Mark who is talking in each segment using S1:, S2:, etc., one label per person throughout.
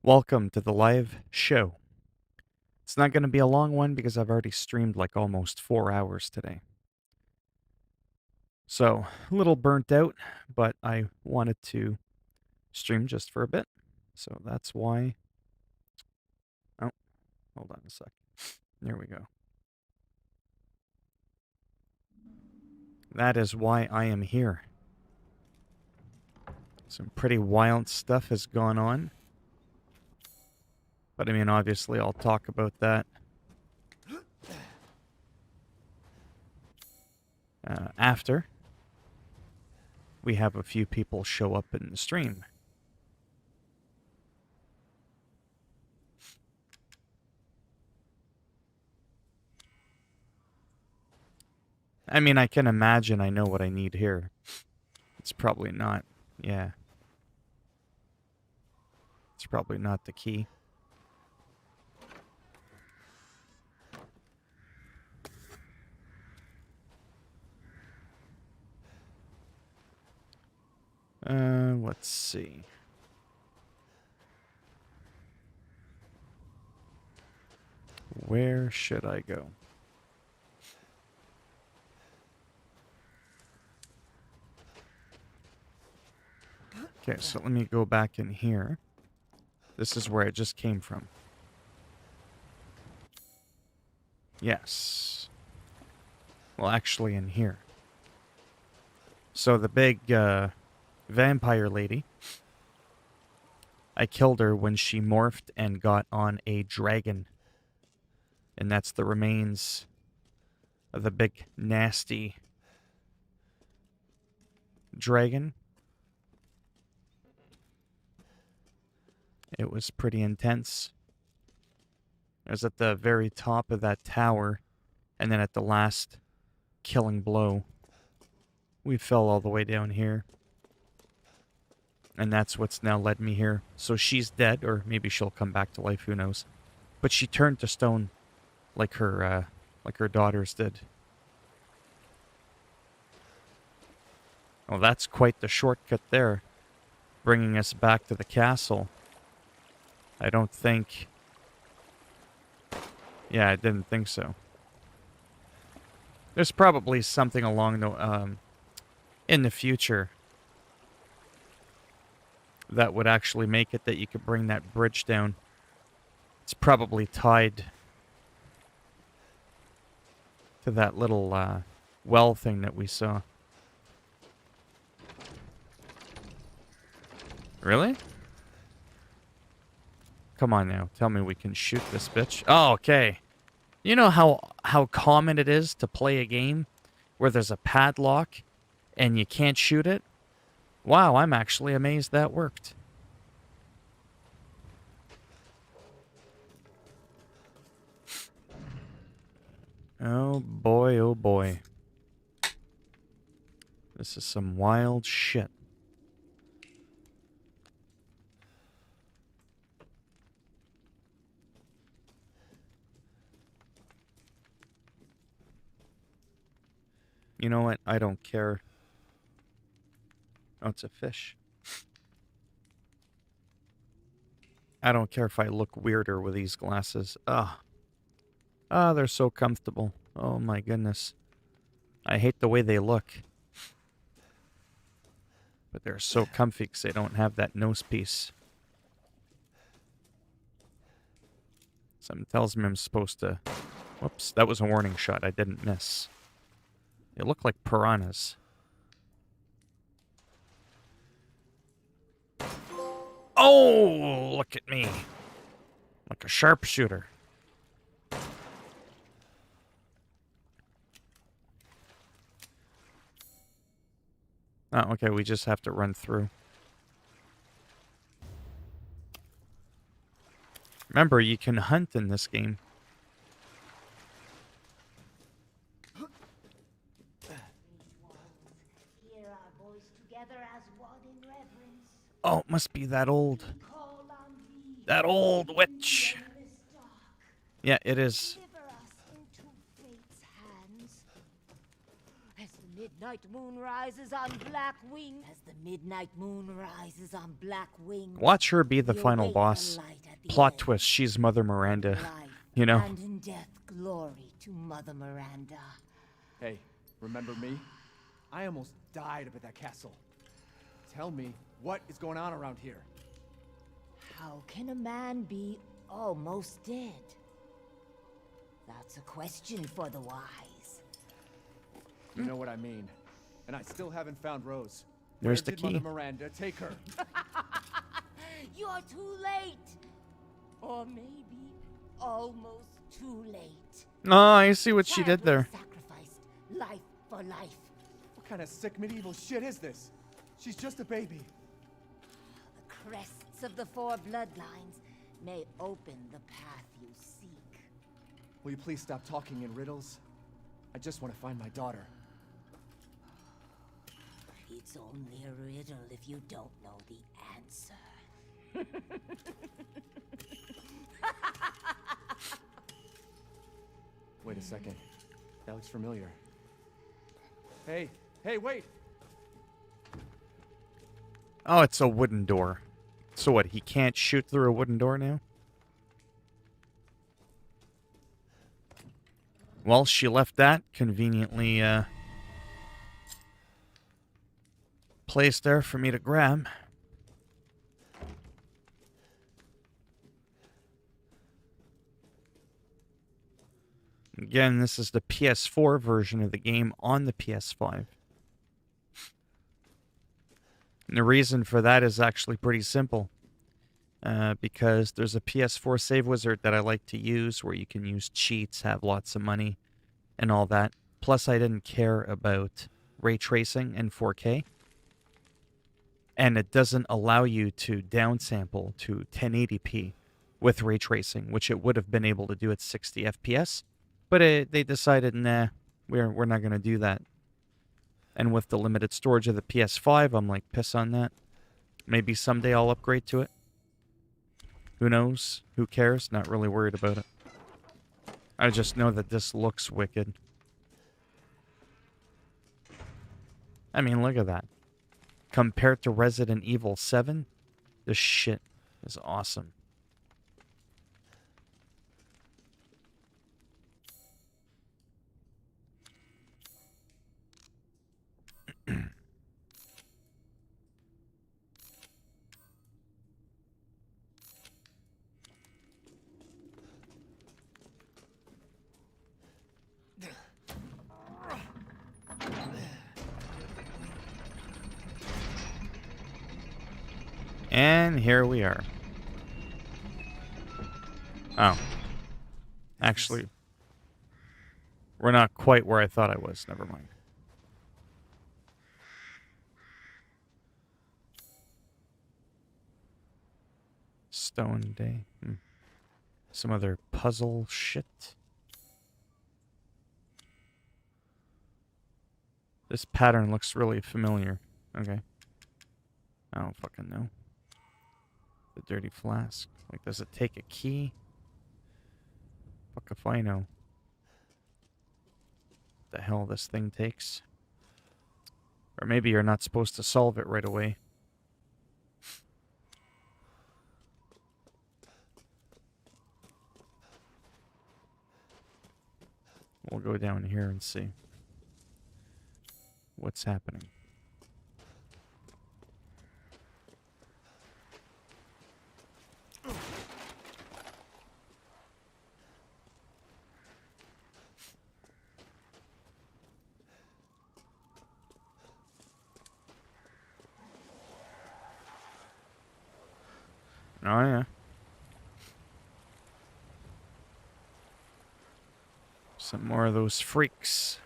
S1: Welcome to the live show. It's not going to be a long one because I've already streamed like almost 4 hours today. So, a little burnt out, but I wanted to stream just for a bit. So that's why. Oh, hold on a sec. There we go. That is why I am here. Some pretty wild stuff has gone on. But I mean, obviously, I'll talk about that after we have a few people show up in the stream. I mean, I can imagine I know what I need here. It's probably not, yeah. It's probably not the key. Let's see. Where should I go? Okay, so let me go back in here. This is where it just came from. Yes. Well, actually in here. So the big vampire lady, I killed her when she morphed and got on a dragon. And that's the remains of the big nasty dragon. It was pretty intense. I was at the very top of that tower, and then at the last killing blow, we fell all the way down here. And that's what's now led me here. So she's dead, or maybe she'll come back to life, who knows. But she turned to stone like her daughters did. Well, that's quite the shortcut there, bringing us back to the castle. I don't think... Yeah, I didn't think so. There's probably something along the, in the future that would actually make it that you could bring that bridge down. It's probably tied to that little, well thing that we saw. Really? Come on now, tell me we can shoot this bitch. Oh, okay. You know how common it is to play a game where there's a padlock and you can't shoot it? Wow, I'm actually amazed that worked. Oh boy, oh boy. This is some wild shit. You know what? I don't care. Oh, it's a fish. I don't care if I look weirder with these glasses. Ah, they're so comfortable. Oh my goodness. I hate the way they look. But they're so comfy because they don't have that nose piece. Something tells me I'm supposed to... Whoops, that was a warning shot. I didn't miss. They look like piranhas. Oh, look at me. Like a sharpshooter. Oh, okay, we just have to run through. Remember, you can hunt in this game. Oh, it must be that old witch. Yeah, it is.
S2: midnight moon rises on black wing. As the midnight moon rises on black wing.
S1: Watch her be the
S2: we
S1: final
S2: await
S1: boss.
S2: the light at the
S1: Plot
S2: end.
S1: twist, she's Mother Miranda.
S2: Life
S1: You know?
S2: and in death glory to Mother Miranda.
S3: Hey, remember me? I almost died up at that castle. Tell me, what is going on around here?
S2: How can a man be almost dead? That's a question for the wise.
S3: You know what I mean. And I still haven't found Rose.
S1: There's
S3: Where
S1: the
S3: did
S1: key.
S3: Mother Miranda take her?
S2: You're too late. Or maybe almost too late.
S1: Oh, I see what she did
S2: Child
S1: there.
S2: was sacrificed, life for life.
S3: What kind of sick medieval shit is this? She's just a baby.
S2: The crests of the four bloodlines may open the path you seek.
S3: Will you please stop talking in riddles? I just want to find my daughter.
S2: It's only a riddle if you don't know the answer.
S3: Wait a second. That looks familiar. Hey, wait!
S1: Oh, it's a wooden door. So what, he can't shoot through a wooden door now? Well, she left that conveniently placed there for me to grab. Again, this is the PS4 version of the game on the PS5. And the reason for that is actually pretty simple. Because there's a PS4 save wizard that I like to use where you can use cheats, have lots of money, and all that. Plus, I didn't care about ray tracing in 4K. And it doesn't allow you to downsample to 1080p with ray tracing, which it would have been able to do at 60 FPS. But they decided, nah, we're not going to do that. And with the limited storage of the PS5, I'm like, piss on that. Maybe someday I'll upgrade to it. Who knows? Who cares? Not really worried about it. I just know that this looks wicked. I mean, look at that. Compared to Resident Evil 7, this shit is awesome. And here we are. Oh. Actually, we're not quite where I thought I was. Never mind. Stone Day. Some other puzzle shit. This pattern looks really familiar. Okay. I don't fucking know. The dirty flask. Like, does it take a key? Fuck if I know. The hell this thing takes. Or maybe you're not supposed to solve it right away. We'll go down here and see what's happening. Oh, yeah. Some more of those freaks.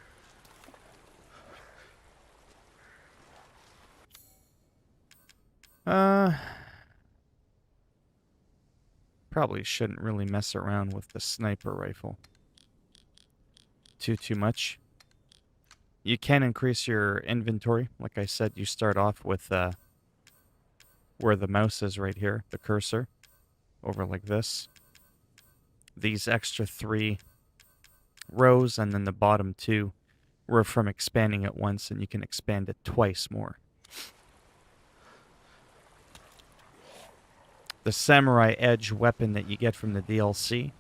S1: Probably shouldn't really mess around with the sniper rifle too much. You can increase your inventory. Like I said, you start off with where the mouse is right here, the cursor, over like this. These extra 3 rows and then the bottom 2 We're from expanding it once, and you can expand it twice more. The Samurai Edge weapon that you get from the DLC,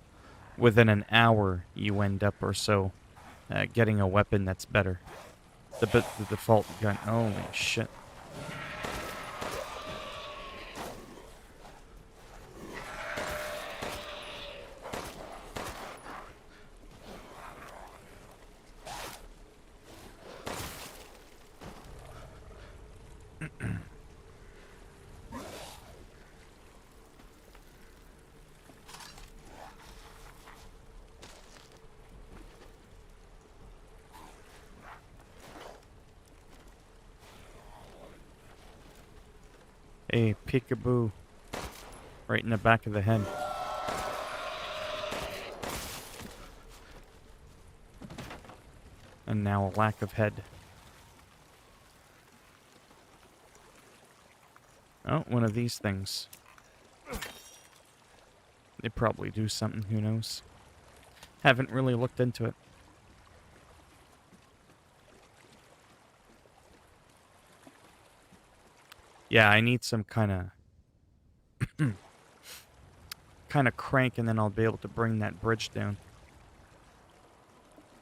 S1: within an hour you end up or so getting a weapon that's better. The default gun. Holy shit. A peekaboo right in the back of the head. And now a lack of head. Oh, one of these things. They probably do something, who knows? Haven't really looked into it. Yeah, I need some kind of crank, and then I'll be able to bring that bridge down.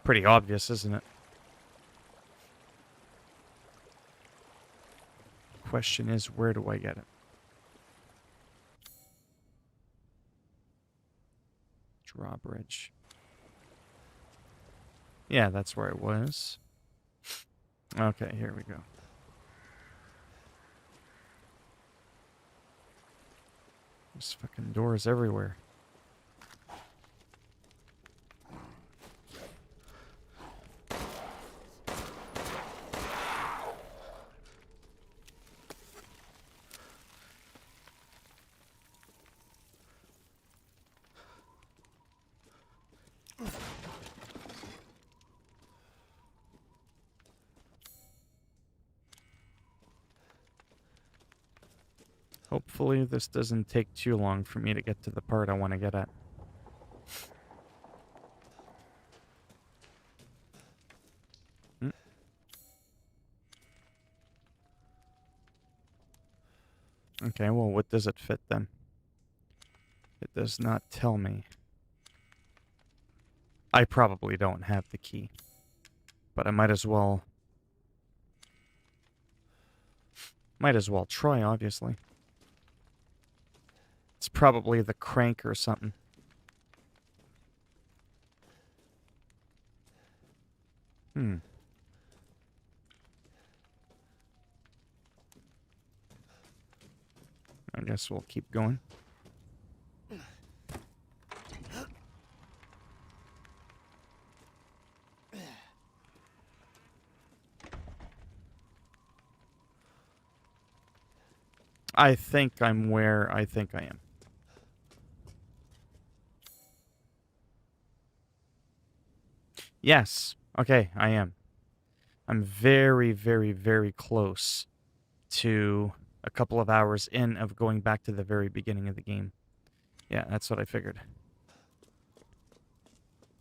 S1: Pretty obvious, isn't it? Question is, where do I get it? Drawbridge. Yeah, that's where it was. Okay, here we go. There's fucking doors everywhere. Hopefully this doesn't take too long for me to get to the part I want to get at. Okay, well, what does it fit then? It does not tell me. I probably don't have the key, but I might as well try, obviously. It's probably the crank or something. I guess we'll keep going. I think I'm where I think I am. Yes. Okay, I am. I'm very, very, very close to a couple of hours in of going back to the very beginning of the game. Yeah, that's what I figured.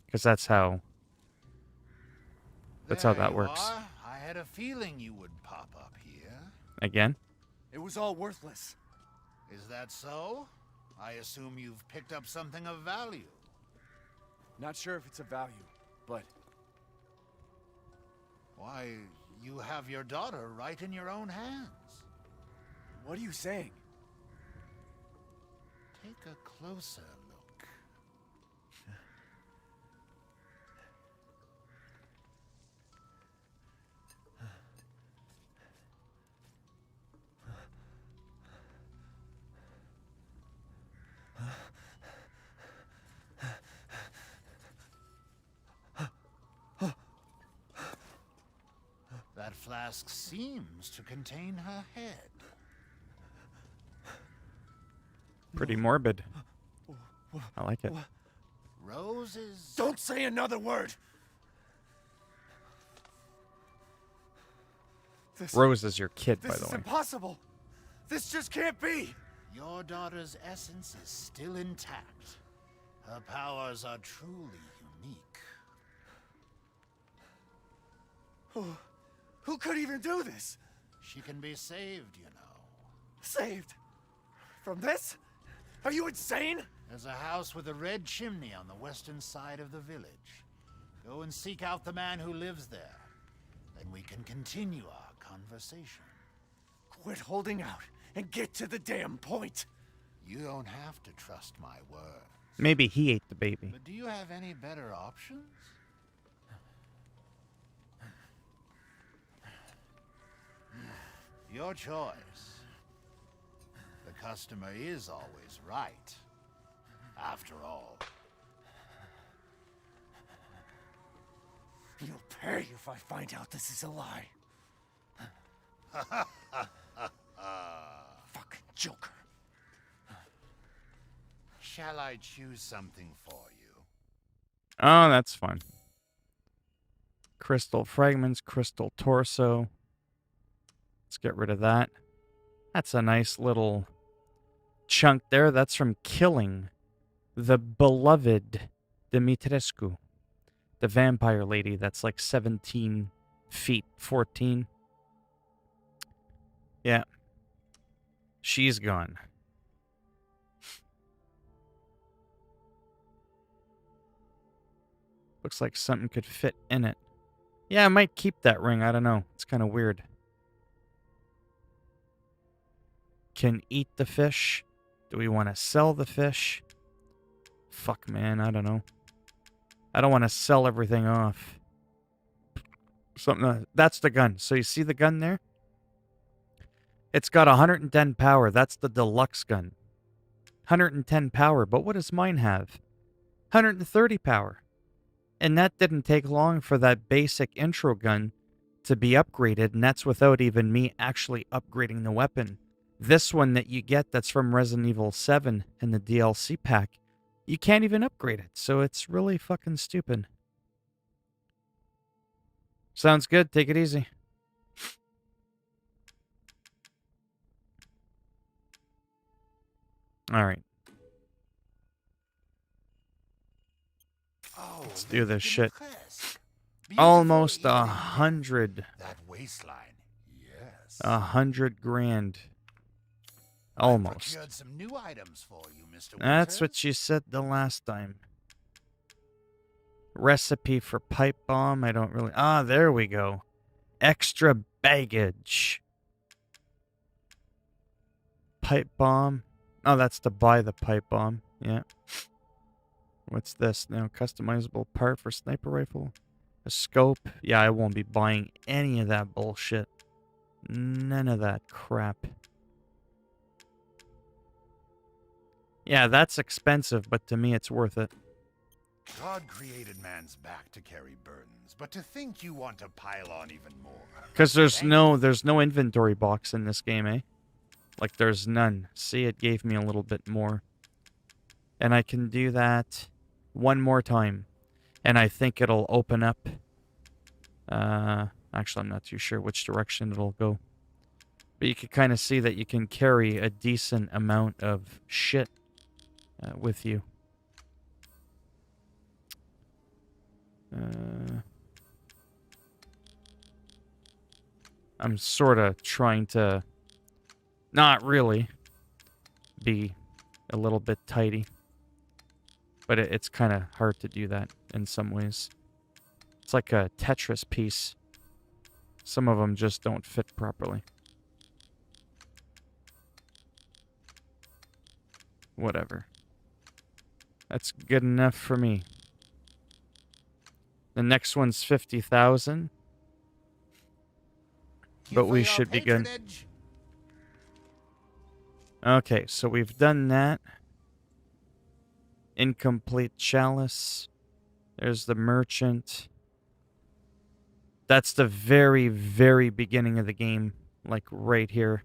S1: Because that's how that works.
S4: I had a feeling you would pop up here.
S1: Again?
S3: It was all worthless.
S4: Is that so? I assume you've picked up something of value.
S3: Not sure if it's of value, but...
S4: Why, you have your daughter right in your own hands.
S3: What are you saying?
S4: Take a closer look. That flask seems to contain her head.
S1: Pretty morbid. I like it.
S4: Roses.
S3: Don't say another word!
S1: Rose is your kid, by
S3: This
S1: the
S3: is
S1: way.
S3: impossible! This just can't be!
S4: Your daughter's essence is still intact. Her powers are truly unique.
S3: Who could even do this?
S4: She can be saved, you know.
S3: Saved? From this? Are you insane?
S4: There's a house with a red chimney on the western side of the village. Go and seek out the man who lives there. Then we can continue our conversation.
S3: Quit holding out and get to the damn point.
S4: You don't have to trust my words.
S1: Maybe he ate the baby.
S4: But do you have any better options? Your choice. The customer is always right. After all.
S3: You'll pay if I find out this is a lie. Fucking Joker.
S4: Shall I choose something for you?
S1: Oh, that's fun. Crystal fragments, crystal torso. Let's get rid of that. That's a nice little chunk there. That's from killing the beloved Dimitrescu, the vampire lady that's like 17 feet 14. Yeah. She's gone. Looks like something could fit in it. Yeah, I might keep that ring. I don't know. It's kind of weird. Can eat the fish. Do we want to sell the fish? Fuck, man. I don't know. I don't want to sell everything off. Something. That's the gun. So you see the gun there? It's got 110 power. That's the deluxe gun. 110 power. But what does mine have? 130 power. And that didn't take long for that basic intro gun to be upgraded, and that's without even me actually upgrading the weapon. This one that you get that's from Resident Evil 7 in the DLC pack, you can't even upgrade it, so it's really fucking stupid. Sounds good. Take it easy. All right.
S4: Oh,
S1: Let's do this shit.
S4: Beautiful
S1: Almost
S4: evening.
S1: 100.
S4: That waistline. Yes.
S1: 100 grand.
S4: I
S1: Almost.
S4: procured some new items for you, Mr.
S1: That's what
S4: Winters.
S1: you said the last time. Recipe for pipe bomb. I don't really... Ah, there we go. Extra baggage. Pipe bomb. Oh, that's to buy the pipe bomb. Yeah. What's this now? Customizable part for sniper rifle. A scope. Yeah, I won't be buying any of that bullshit. None of that crap. Yeah, that's expensive, but to me it's worth it.
S4: God created man's back to carry burdens, but to think you want to pile on even more.
S1: Because there's no inventory box in this game, eh? Like there's none. See, it gave me a little bit more. And I can do that one more time. And I think it'll open up. Actually, I'm not too sure which direction it'll go. But you can kind of see that you can carry a decent amount of shit with you. I'm sort of trying to not really be a little bit tidy. But it's kind of hard to do that in some ways. It's like a Tetris piece. Some of them just don't fit properly. Whatever. That's good enough for me. The next one's 50,000. But we should be good. Okay, so we've done that. Incomplete chalice. There's the merchant. That's the very, very beginning of the game. Like right here.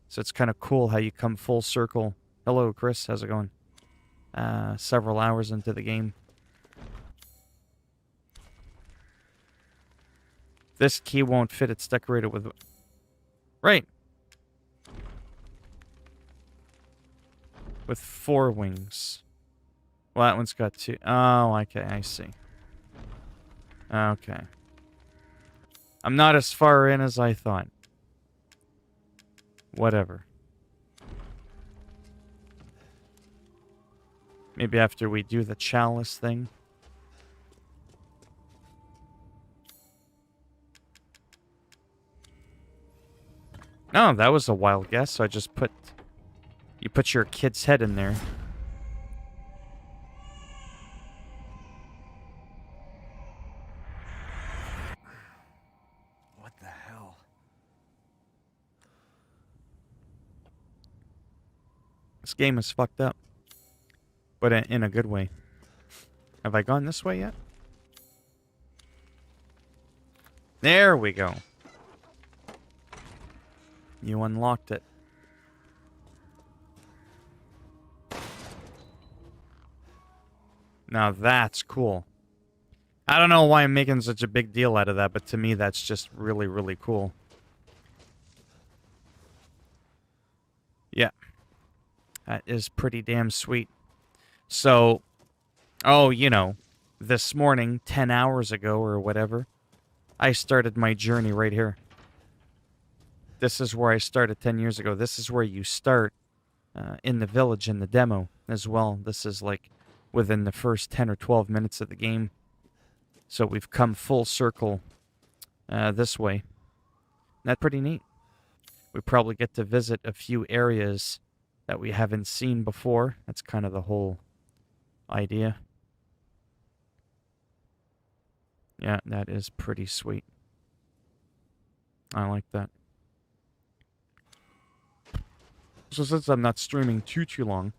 S1: So it's kind of cool how you come full circle. Hello, Chris. How's it going? Several hours into the game. This key won't fit. It's decorated with... Right. With 4 wings. Well, that one's got 2. Oh, okay. I see. Okay. I'm not as far in as I thought. Whatever. Maybe after we do the chalice thing. No, that was a wild guess, so I just put... You put your kid's head in there.
S3: What the hell?
S1: This game is fucked up. But in a good way. Have I gone this way yet? There we go. You unlocked it. Now that's cool. I don't know why I'm making such a big deal out of that, but to me that's just really, really cool. Yeah. That is pretty damn sweet. So, oh, you know, this morning, 10 hours ago or whatever, I started my journey right here. This is where I started 10 years ago. This is where you start in the village in the demo as well. This is like within the first 10 or 12 minutes of the game. So we've come full circle this way. That's pretty neat. We probably get to visit a few areas that we haven't seen before. That's kind of the whole idea. Yeah, that is pretty sweet. I like that. So since I'm not streaming too long,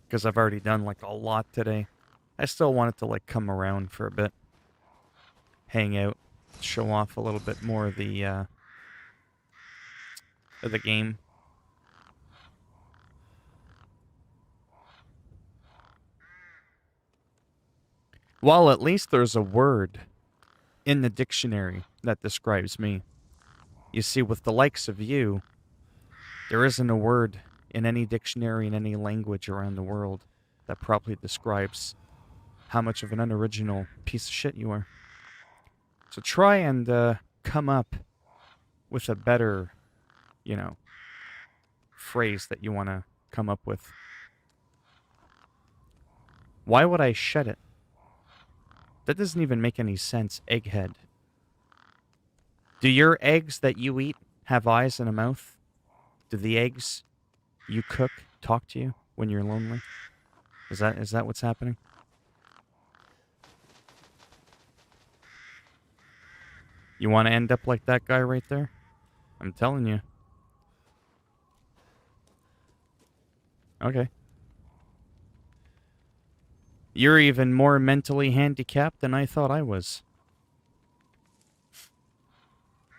S1: because I've already done like a lot today, I still wanted to like come around for a bit. Hang out, show off a little bit more of the game. Well, at least there's a word in the dictionary that describes me. You see, with the likes of you, there isn't a word in any dictionary in any language around the world that properly describes how much of an unoriginal piece of shit you are. So try and come up with a better, you know, phrase that you want to come up with. Why would I shed it? That doesn't even make any sense, egghead. Do your eggs that you eat have eyes and a mouth? Do the eggs you cook talk to you when you're lonely? Is that what's happening? You want to end up like that guy right there? I'm telling you. Okay. You're even more mentally handicapped than I thought I was.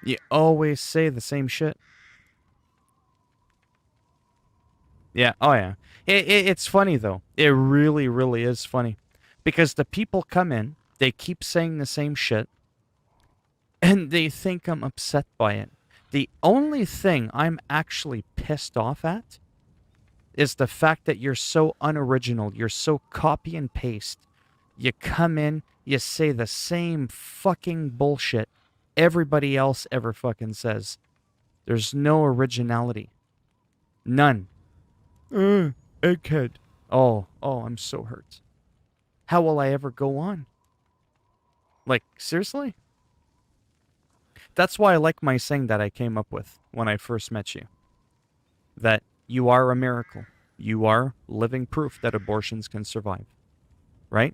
S1: You always say the same shit. Yeah, oh yeah. It's funny, though. It really, really is funny. Because the people come in, they keep saying the same shit, and they think I'm upset by it. The only thing I'm actually pissed off at is the fact that you're so unoriginal. You're so copy and paste. You come in, you say the same fucking bullshit everybody else ever fucking says. There's no originality. None. Egghead. Oh, I'm so hurt. How will I ever go on? Like, seriously? That's why I like my saying that I came up with when I first met you. That you are a miracle. You are living proof that abortions can survive. Right?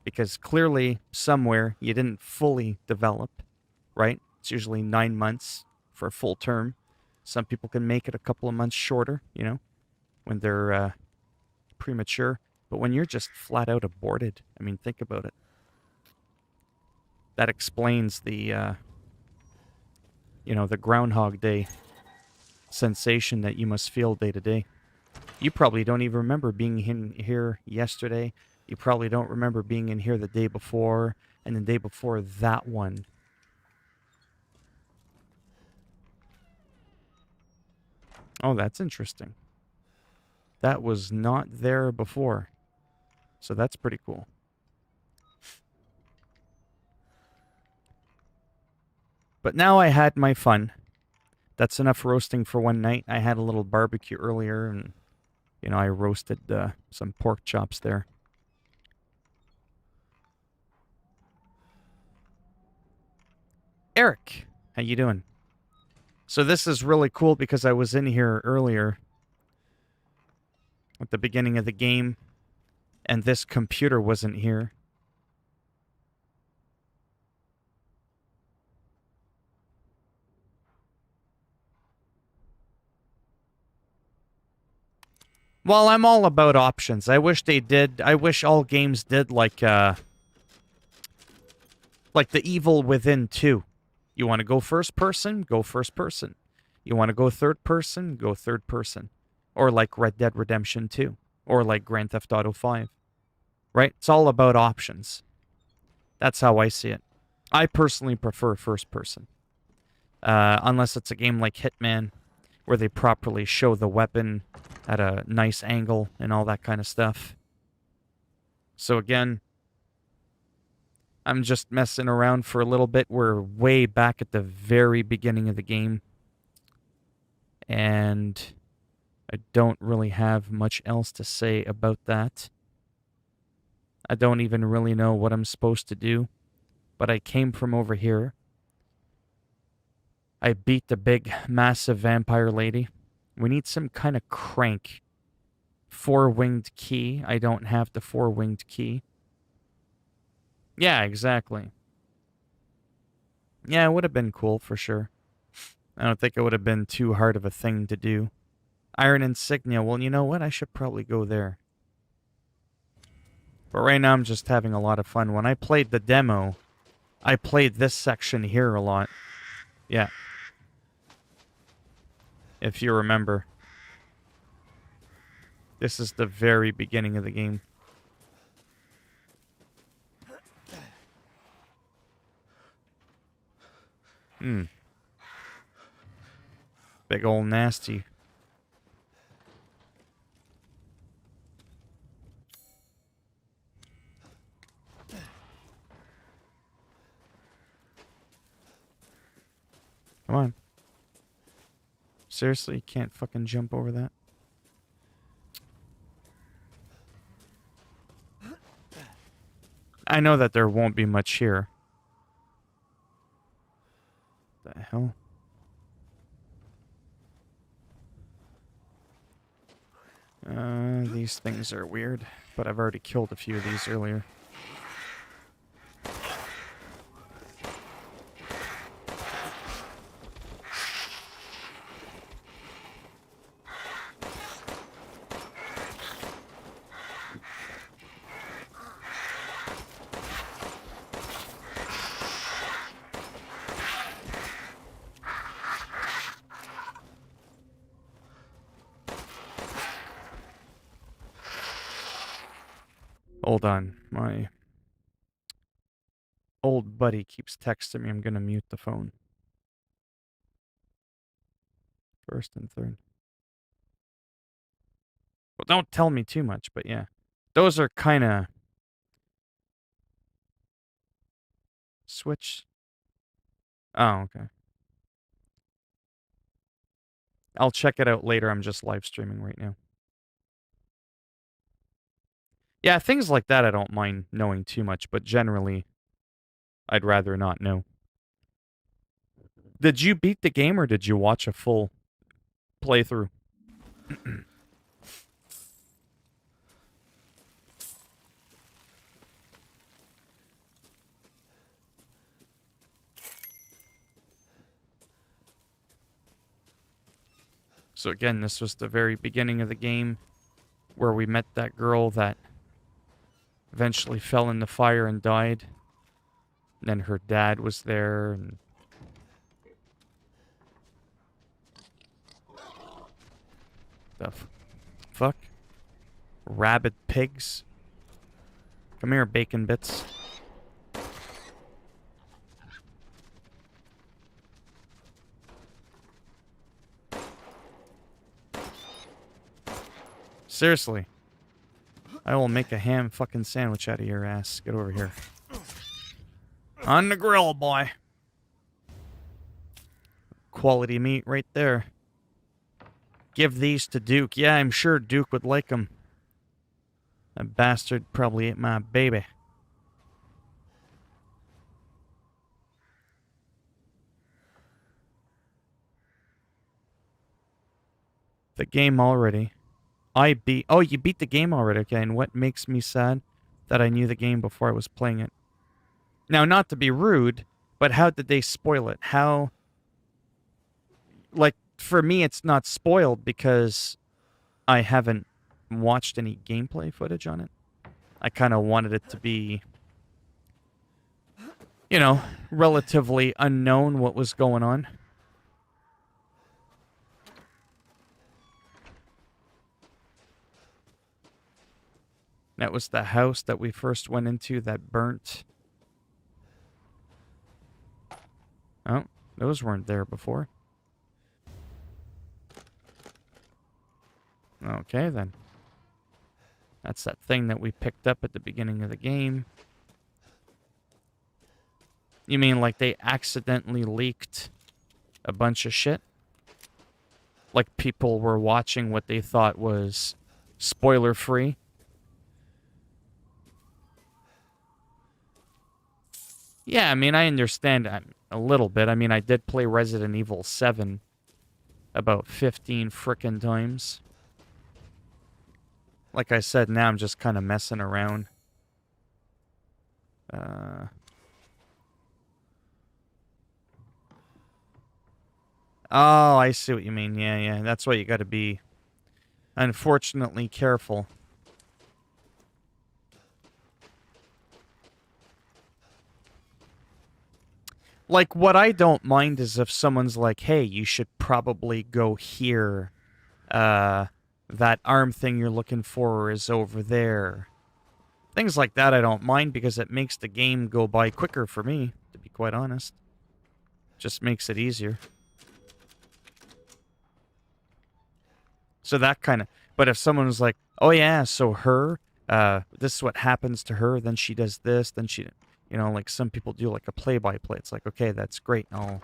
S1: Because clearly, somewhere, you didn't fully develop. Right? It's usually 9 months for a full term. Some people can make it a couple of months shorter, you know, when they're premature. But when you're just flat out aborted, I mean, think about it. That explains the, the Groundhog Day sensation that you must feel day to day. You probably don't even remember being in here yesterday. You probably don't remember being in here the day before, and the day before that one. Oh, that's interesting. That was not there before. So that's pretty cool. But now I had my fun. That's enough roasting for one night. I had a little barbecue earlier, and, you know, I roasted some pork chops there. Eric, how you doing? So this is really cool because I was in here earlier at the beginning of the game, and this computer wasn't here. Well, I'm all about options. I wish they did. I wish all games did like The Evil Within 2. You want to go first person? Go first person. You want to go third person? Go third person. Or like Red Dead Redemption 2. Or like Grand Theft Auto 5. Right? It's all about options. That's how I see it. I personally prefer first person. Unless it's a game like Hitman, where they properly show the weapon at a nice angle and all that kind of stuff. So again, I'm just messing around for a little bit. We're way back at the very beginning of the game. And I don't really have much else to say about that. I don't even really know what I'm supposed to do. But I came from over here. I beat the big, massive vampire lady. We need some kind of crank. Four-winged key. I don't have the four-winged key. Yeah, exactly. Yeah, it would have been cool for sure. I don't think it would have been too hard of a thing to do. Iron Insignia. Well, you know what? I should probably go there. But right now I'm just having a lot of fun. When I played the demo, I played this section here a lot. Yeah. If you remember. This is the very beginning of the game. Big ol' nasty. Come on. Seriously, you can't fucking jump over that? I know that there won't be much here. The hell? These things are weird, but I've already killed a few of these earlier. Hold on, my old buddy keeps texting me. I'm gonna mute the phone. First and third. Well, don't tell me too much, but yeah. Those are kind of... Switch. Oh, okay. I'll check it out later. I'm just live streaming right now. Yeah, things like that I don't mind knowing too much, but generally, I'd rather not know. Did you beat the game or did you watch a full playthrough? So again, this was the very beginning of the game where we met that girl that eventually fell in the fire and died. And then her dad was there and... The fuck? Rabid pigs? Come here, bacon bits. Seriously. I will make a ham fucking sandwich out of your ass. Get over here. On the grill, boy. quality meat right there. Give these to Duke. Yeah, I'm sure Duke would like them. That bastard probably ate my baby. The game already. I beat... Oh, you beat the game already. Okay, and what makes me sad? That I knew the game before I was playing it. Now, not to be rude, but how did they spoil it? How... Like, for me, it's not spoiled because I haven't watched any gameplay footage on it. I kind of wanted it to be, you know, relatively unknown what was going on. That was the house that we first went into that burnt. Oh, those weren't there before. Okay, then. That's that thing that we picked up at the beginning of the game. You mean like they accidentally leaked a bunch of shit? Like people were watching what they thought was spoiler-free? Yeah, I mean, I understand a little bit. I mean, I did play Resident Evil 7 about 15 frickin' times. Like I said, now I'm just kind of messing around. Oh, I see what you mean. Yeah, yeah. That's why you gotta be, unfortunately, careful. Like, what I don't mind is if someone's like, hey, you should probably go here. That arm thing you're looking for is over there. Things like that I don't mind because it makes the game go by quicker for me, to be quite honest. Just makes it easier. So that kind of... But if someone was like, oh yeah, so her, this is what happens to her, then she does this, then she... You know, like some people do like a play-by-play. It's like, okay, that's great. I'll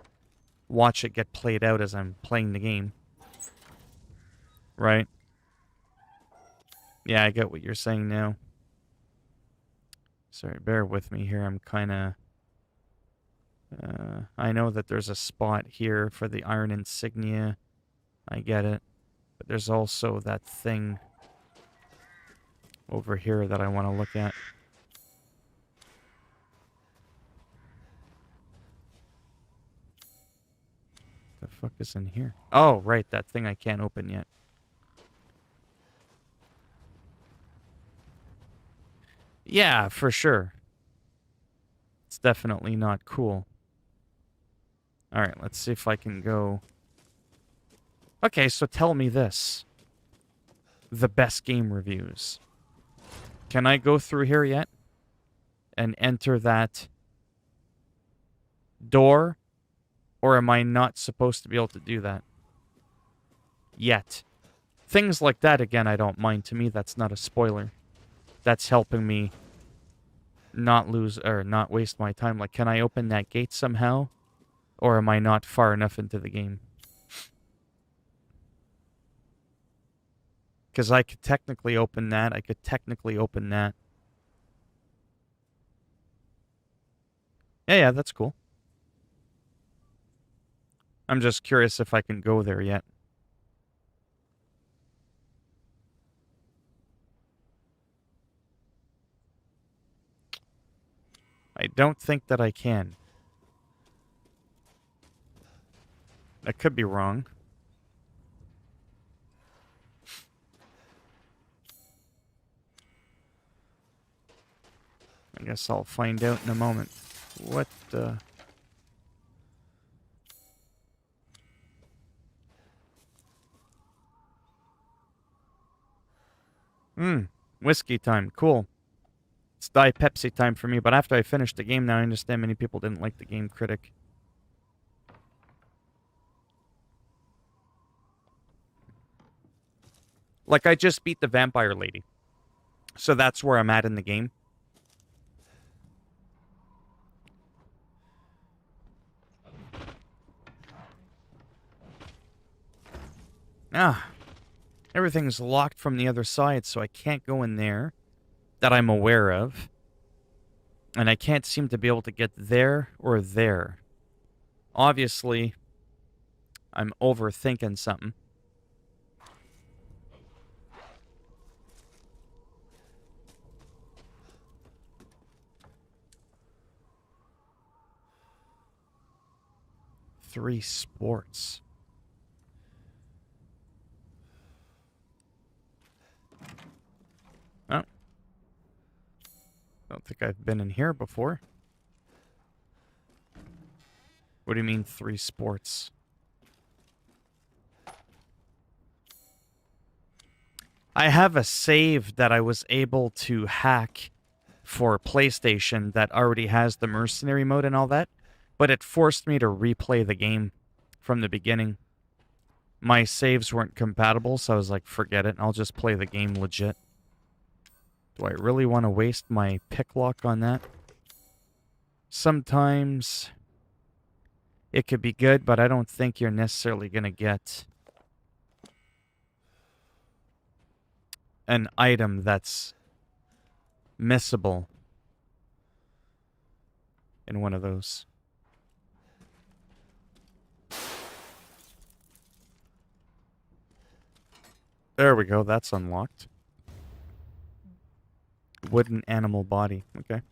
S1: watch it get played out as I'm playing the game. Right? Yeah, I get what you're saying now. Sorry, bear with me here. I'm kind of... I know that there's a spot here for the iron insignia. I get it. But there's also that thing over here that I want to look at. The fuck is in here? Oh, right, that thing I can't open yet. Yeah, for sure. It's definitely not cool. Alright, let's see if I can go... Okay, so tell me this. The best game reviews. Can I go through here yet? And enter that door? Or am I not supposed to be able to do that? Yet. Things like that, again, I don't mind. To me, that's not a spoiler. That's helping me not lose, or not waste my time. Like, can I open that gate somehow? Or am I not far enough into the game? Because I could technically open that. I could technically open that. Yeah, that's cool. I'm just curious if I can go there yet. I don't think that I can. I could be wrong. I guess I'll find out in a moment. What the... Whiskey time. Cool. It's Diet Pepsi time for me, but after I finish the game now, I understand many people didn't like the game critic. Like, I just beat the vampire lady. So that's where I'm at in the game. Ah, everything's locked from the other side, so I can't go in there that I'm aware of. And I can't seem to be able to get there or there. Obviously, I'm overthinking something. Three sports. Oh. Don't think I've been in here before. What do you mean, three sports? I have a save that I was able to hack for PlayStation that already has the mercenary mode and all that, but it forced me to replay the game from the beginning. My saves weren't compatible, so I was like, forget it, I'll just play the game legit. Do I really want to waste my pick lock on that? Sometimes it could be good, but I don't think you're necessarily going to get an item that's missable in one of those. There we go, that's unlocked. Wooden animal body, okay.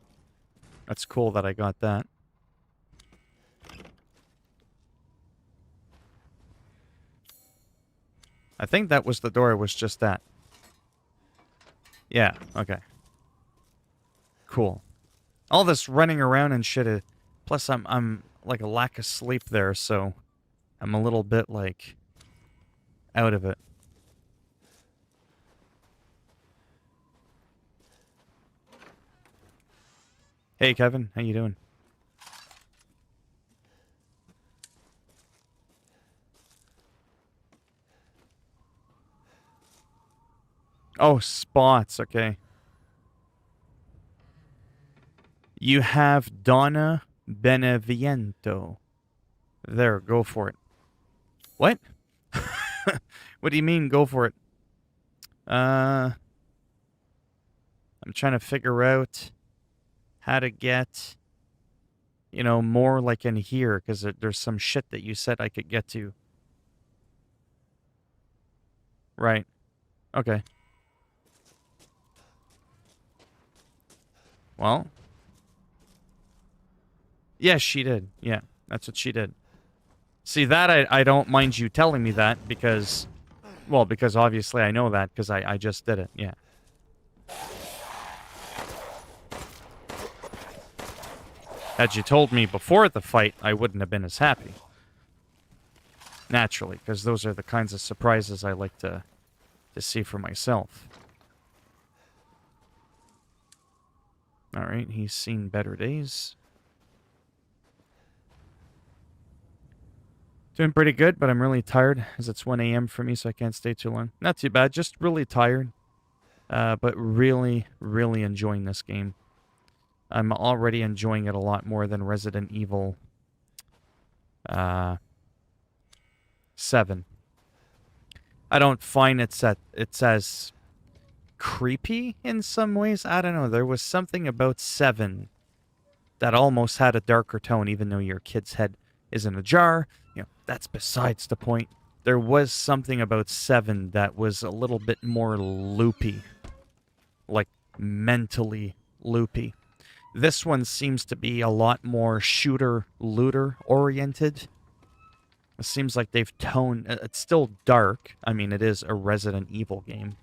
S1: That's cool that I got that. I think that was the door I was just at. Yeah, okay. Cool. All this running around and shit, plus I'm like a lack of sleep there, so I'm a little bit like out of it. Hey Kevin, how you doing? Oh, spots, okay. You have Donna Beneviento. There, go for it. What? What do you mean, go for it? I'm trying to figure out how to get, you know, more like in here, because there's some shit that you said I could get to. Right. Okay. Well. Yes, she did. Yeah, that's what she did. See, that I don't mind you telling me that because, well, because obviously I know that because I just did it. Yeah. Had you told me before the fight, I wouldn't have been as happy. Naturally, because those are the kinds of surprises I like to see for myself. Alright, he's seen better days. Doing pretty good, but I'm really tired as it's 1 a.m. for me, so I can't stay too long. Not too bad, just really tired. But really, really enjoying this game. I'm already enjoying it a lot more than Resident Evil 7. I don't find it's as creepy in some ways. I don't know. There was something about 7 that almost had a darker tone, even though your kid's head is in a jar. You know, that's besides the point. There was something about 7 that was a little bit more loopy. Like, mentally loopy. This one seems to be a lot more shooter-looter oriented. It seems like they've toned... It's still dark. I mean, it is a Resident Evil game.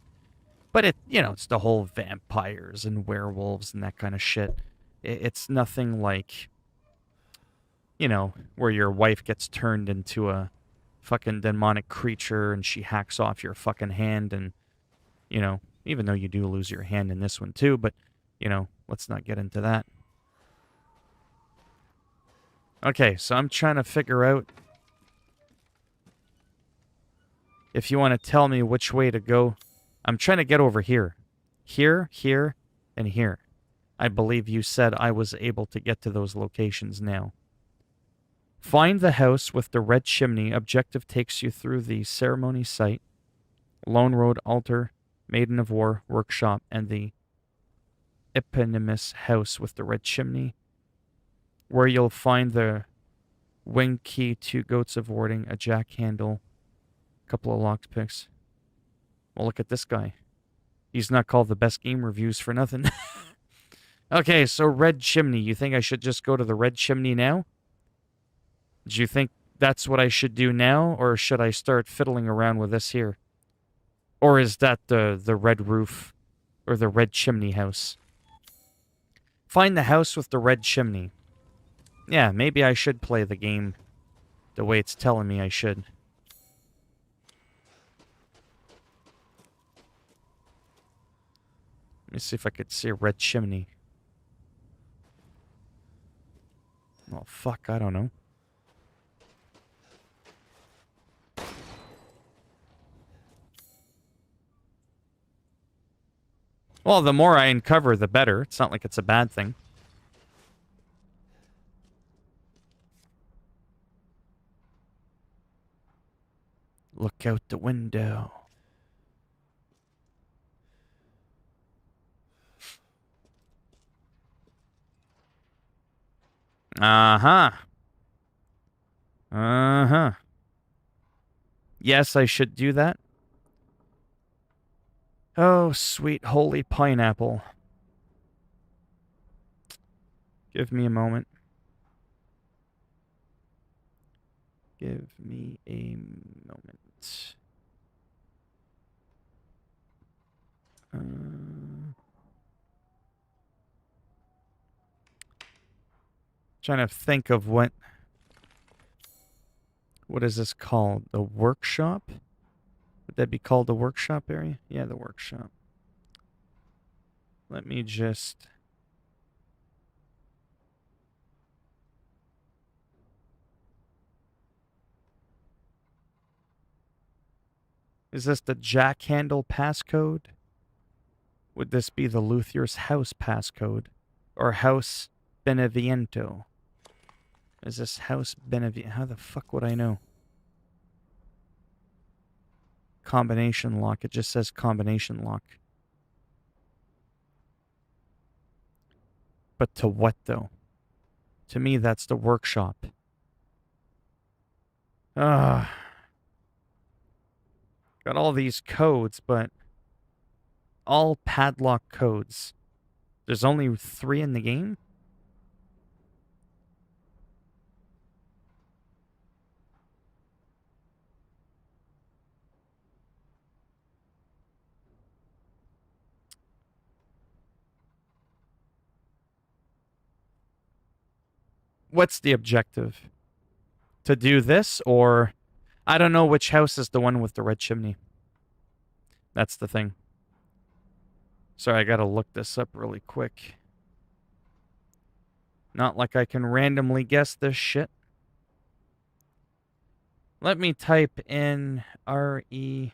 S1: But it, you know, it's the whole vampires and werewolves and that kind of shit. It's nothing like, you know, where your wife gets turned into a fucking demonic creature and she hacks off your fucking hand and, you know, even though you do lose your hand in this one too, but, you know, let's not get into that. Okay, so I'm trying to figure out if you want to tell me which way to go. I'm trying to get over here. Here, here, and here. I believe you said I was able to get to those locations now. Find the house with the red chimney. Objective takes you through the ceremony site, Lone Road Altar, Maiden of War Workshop, and the eponymous house with the red chimney, where you'll find the wing key, 2 goats of warding, a jack handle, a couple of lockpicks. Well, look at this guy. He's not called the best game reviews for nothing. Okay, so red chimney. You think I should just go to the red chimney now? Do you think that's what I should do now, or should I start fiddling around with this here? Or is that the red roof, or the red chimney house? Find the house with the red chimney. Yeah, maybe I should play the game the way it's telling me I should. Let me see if I could see a red chimney. Oh, fuck, I don't know. Well, the more I uncover, the better. It's not like it's a bad thing. Look out the window. Uh-huh. Uh-huh. Yes, I should do that. Oh, sweet holy pineapple. Give me a moment. Give me a moment. Trying to think of what is this called? The workshop? Would that be called the workshop area? Yeah, the workshop. Let me just... Is this the jack handle passcode? Would this be the Luthier's house passcode? Or House Beneviento? Is this House Beneviento? How the fuck would I know? Combination lock. It just says combination lock. But to what, though? To me, that's the workshop. Got all these codes, but all padlock codes. There's only 3 in the game? What's the objective? To do this, or... I don't know which house is the one with the red chimney. That's the thing. Sorry, I gotta look this up really quick. Not like I can randomly guess this shit. Let me type in RE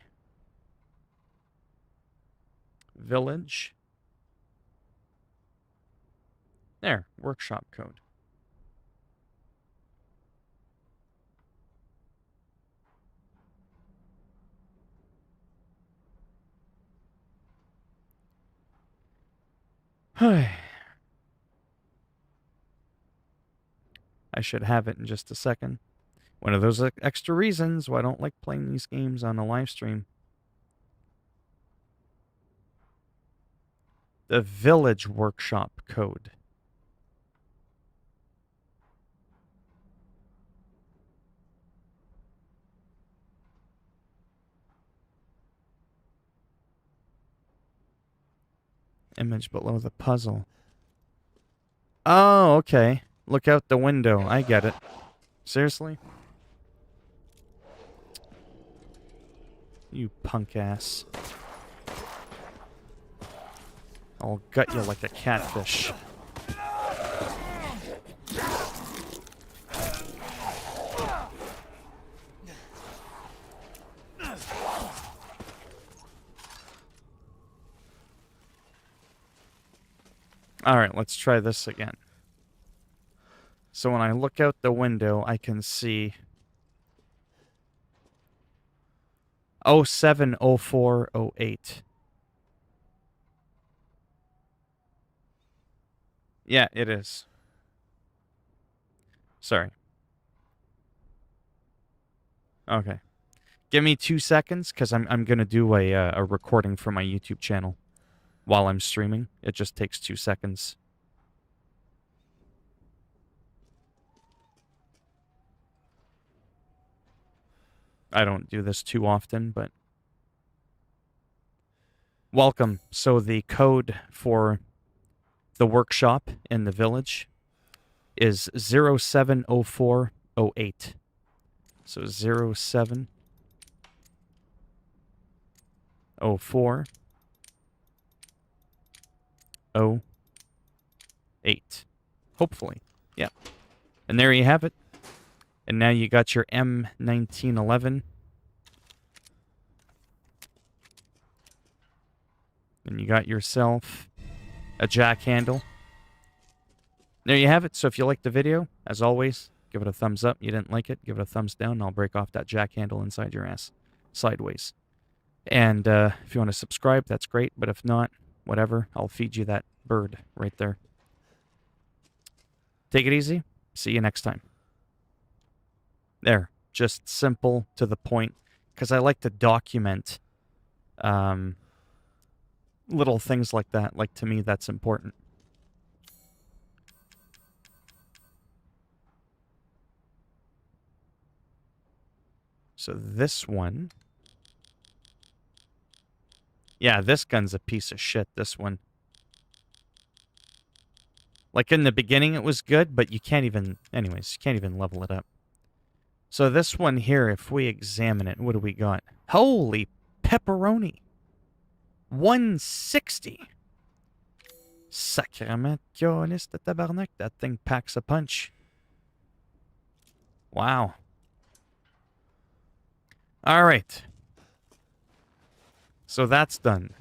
S1: Village. There, workshop code. I should have it in just a second. One of those extra reasons why I don't like playing these games on a live stream. The Village Workshop code. Image below the puzzle. Oh, okay. Look out the window. I get it. Seriously? You punk ass. I'll gut you like a catfish. Alright, let's try this again. So when I look out the window, I can see 07, 04, 08. Yeah, it is. Sorry. Okay. Give me 2 seconds, because I'm going to do a recording for my YouTube channel while I'm streaming. It just takes 2 seconds. I don't do this too often, but... Welcome. So the code for the workshop in the village is 070408. So 070408. Hopefully. Yeah. And there you have it. And now you got your M1911. And you got yourself a jack handle. There you have it. So if you liked the video, as always, give it a thumbs up. You didn't like it, give it a thumbs down, and I'll break off that jack handle inside your ass. Sideways. And if you want to subscribe, that's great. But if not, whatever. I'll feed you that bird right there. Take it easy. See you next time. There. Just simple, to the point. Because I like to document little things like that. Like, to me, that's important. So this one... Yeah, this gun's a piece of shit, this one. Like, in the beginning it was good, but you can't even... Anyways, you can't even level it up. So this one here, if we examine it, what do we got? Holy pepperoni! 160! Sacrament de tabarnak. That thing packs a punch. Wow. Alright. So that's done.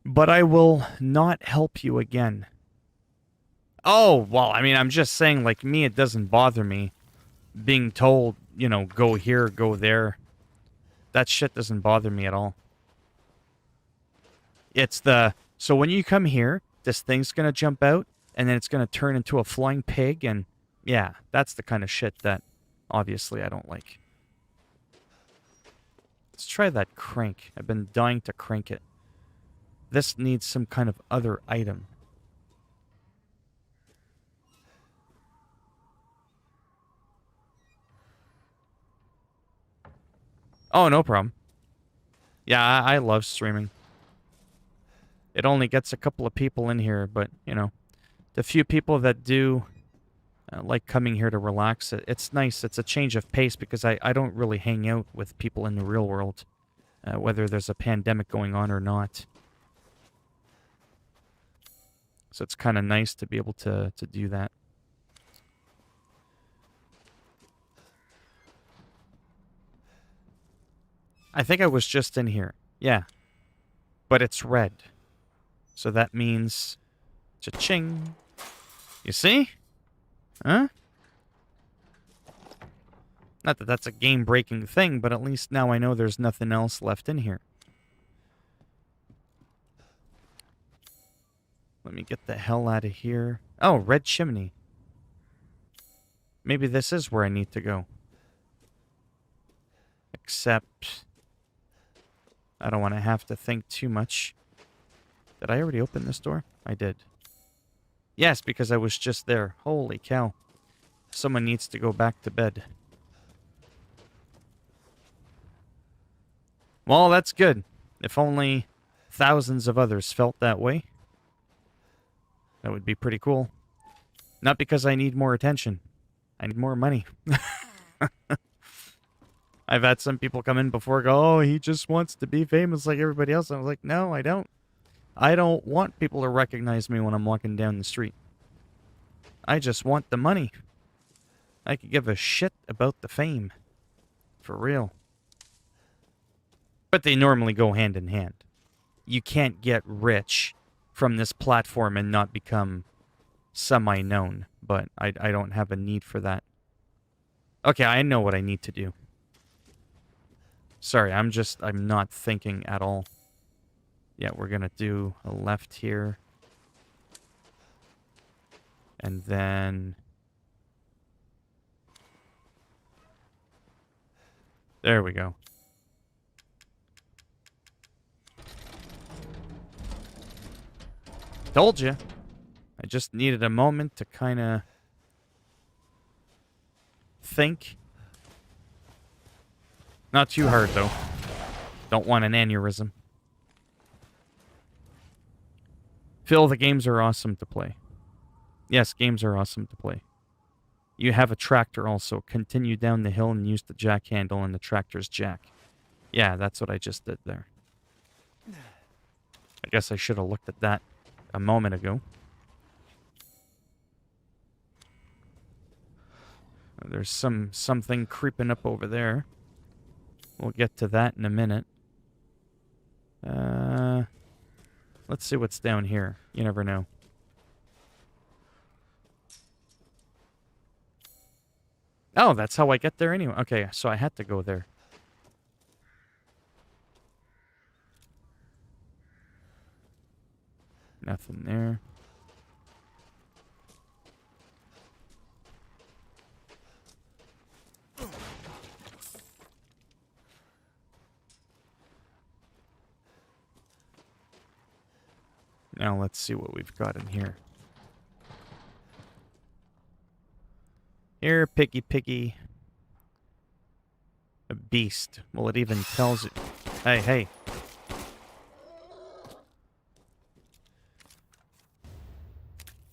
S1: But I will not help you again. Oh, well, I mean, I'm just saying, like, me, it doesn't bother me being told, you know, go here, go there. That shit doesn't bother me at all. It's the... So when you come here, this thing's gonna jump out, and then it's gonna turn into a flying pig, and... Yeah, that's the kind of shit that, obviously, I don't like. Let's try that crank. I've been dying to crank it. This needs some kind of other item. Oh, no problem. Yeah, I love streaming. It only gets a couple of people in here, but, you know, the few people that do like coming here to relax, it's nice. It's a change of pace because I don't really hang out with people in the real world, whether there's a pandemic going on or not. So it's kind of nice to be able to do that. I think I was just in here. Yeah. But it's red. So that means... Cha-ching. You see? Huh? Not that that's a game-breaking thing, but at least now I know there's nothing else left in here. Let me get the hell out of here. Oh, red chimney. Maybe this is where I need to go. Except... I don't want to have to think too much. Did I already open this door? I did. Yes, because I was just there. Holy cow. Someone needs to go back to bed. Well, that's good. If only thousands of others felt that way, that would be pretty cool. Not because I need more attention. I need more money. I've had some people come in before go, oh, he just wants to be famous like everybody else. I was like, no, I don't. I don't want people to recognize me when I'm walking down the street. I just want the money. I could give a shit about the fame. For real. But they normally go hand in hand. You can't get rich from this platform and not become semi-known. But I don't have a need for that. Okay, I know what I need to do. Sorry, I'm not thinking at all. Yeah, we're gonna do a left here. And then... there we go. Told you. I just needed a moment to kind of think. Not too hard, though. Don't want an aneurysm. Phil, the games are awesome to play. Yes, games are awesome to play. You have a tractor also. Continue down the hill and use the jack handle and the tractor's jack. Yeah, that's what I just did there. I guess I should have looked at that a moment ago. There's something creeping up over there. We'll get to that in a minute. Let's see what's down here. You never know. Oh, that's how I get there anyway. Okay, so I had to go there. Nothing there. Now let's see what we've got in here. Here, piggy. A beast. Well, it even tells it. Hey, hey.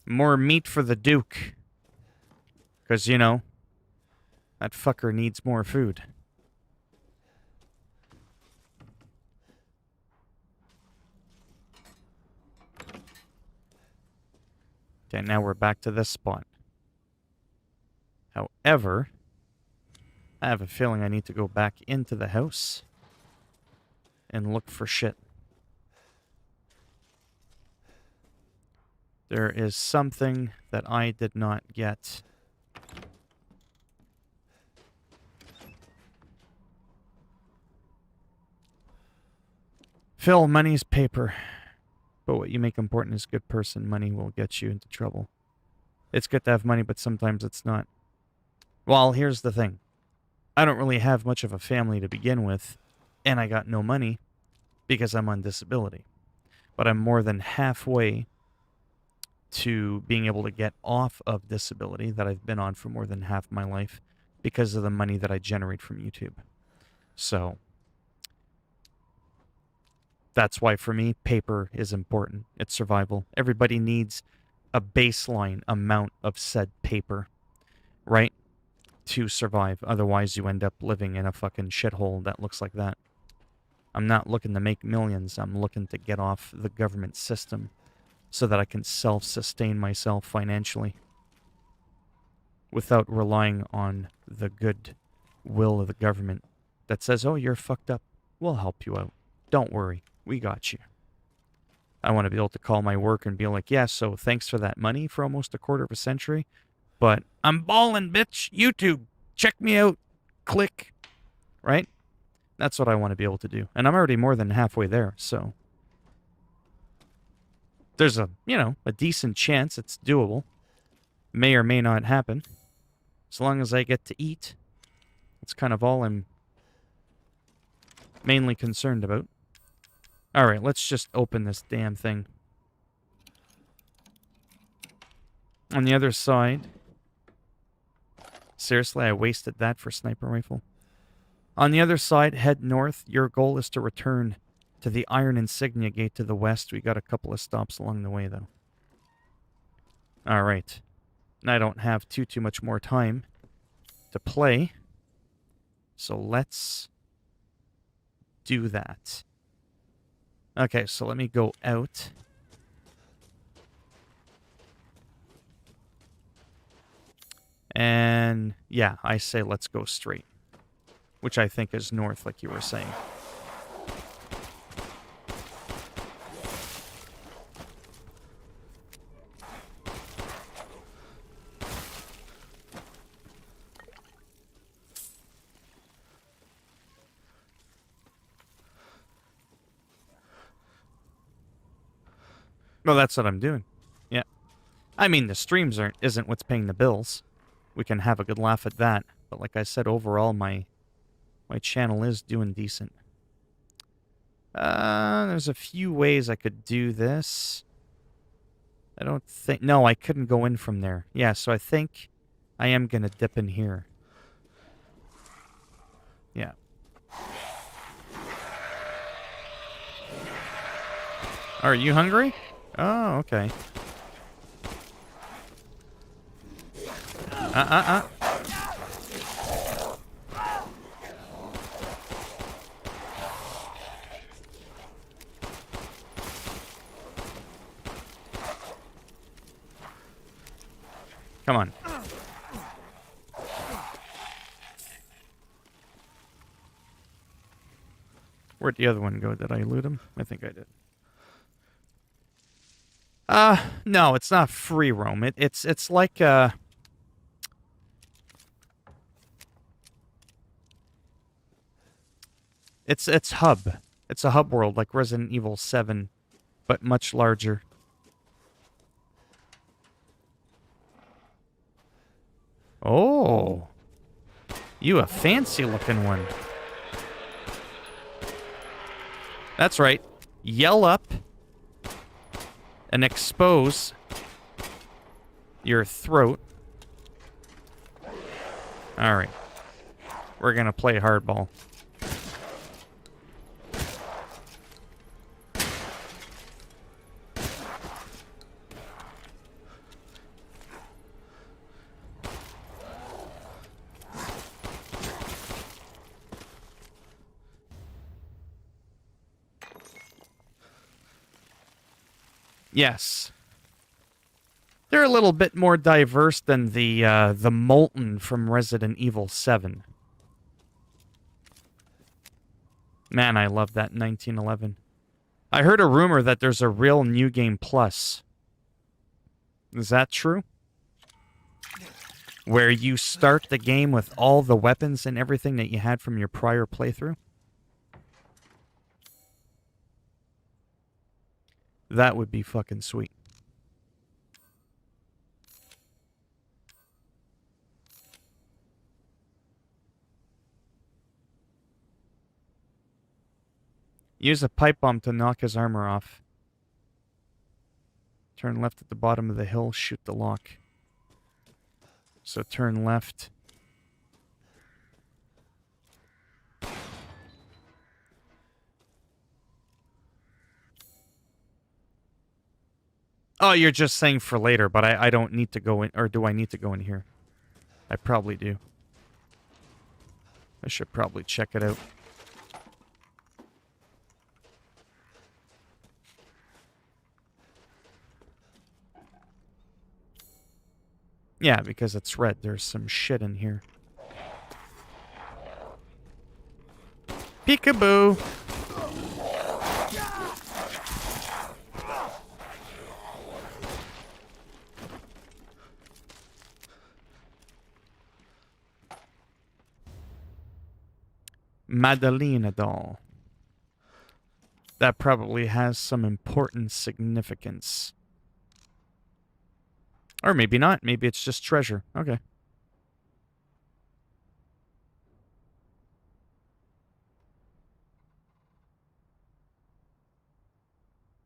S1: More meat for the Duke. Because, you know, that fucker needs more food. Okay, now we're back to this spot. However, I have a feeling I need to go back into the house and look for shit. There is something that I did not get. Phil, money's paper. But what you make important is good person. Money will get you into trouble. It's good to have money, but sometimes it's not. Well, here's the thing. I don't really have much of a family to begin with, and I got no money because I'm on disability. But I'm more than halfway to being able to get off of disability that I've been on for more than half my life because of the money that I generate from YouTube. So that's why for me, paper is important. It's survival. Everybody needs a baseline amount of said paper, right? To survive. Otherwise, you end up living in a fucking shithole that looks like that. I'm not looking to make millions. I'm looking to get off the government system so that I can self-sustain myself financially without relying on the good will of the government that says, oh, you're fucked up. We'll help you out. Don't worry. We got you. I want to be able to call my work and be like, yeah, so thanks for that money for almost a quarter of a century. But I'm balling, bitch. YouTube. Check me out. Click. Right? That's what I want to be able to do. And I'm already more than halfway there, so there's a decent chance it's doable. May or may not happen. As long as I get to eat. That's kind of all I'm mainly concerned about. Alright, let's just open this damn thing. On the other side... Seriously, I wasted that for sniper rifle. On the other side, head north. Your goal is to return to the Iron Insignia Gate to the west. We got a couple of stops along the way, though. Alright. I don't have too much more time to play. So let's do that. Okay, so let me go out. And yeah, I say let's go straight. Which I think is north, like you were saying. Well, that's what I'm doing. Yeah. I mean, the streams isn't what's paying the bills. We can have a good laugh at that. But like I said, overall, my channel is doing decent. There's a few ways I could do this. I don't think... No, I couldn't go in from there. Yeah, so I think I am going to dip in here. Yeah. Are you hungry? Oh, okay. Come on. Where'd the other one go? Did I loot him? I think I did. No, it's not free roam. It's like it's hub. It's a hub world like Resident Evil 7, but much larger. Oh. You a fancy looking one. That's right. Yell up and expose your throat. All right. We're going to play hardball. Yes. They're a little bit more diverse than the Molten from Resident Evil 7. Man, I love that 1911. I heard a rumor that there's a real New Game Plus. Is that true? Where you start the game with all the weapons and everything that you had from your prior playthrough? That would be fucking sweet. Use a pipe bomb to knock his armor off. Turn left at the bottom of the hill, shoot the lock. So turn left. Oh, you're just saying for later, but I don't need to go in, or do I need to go in here? I probably do. I should probably check it out. Yeah, because it's red. There's some shit in here. Peekaboo! Madalena doll. That probably has some important significance. Or maybe not. Maybe it's just treasure. Okay.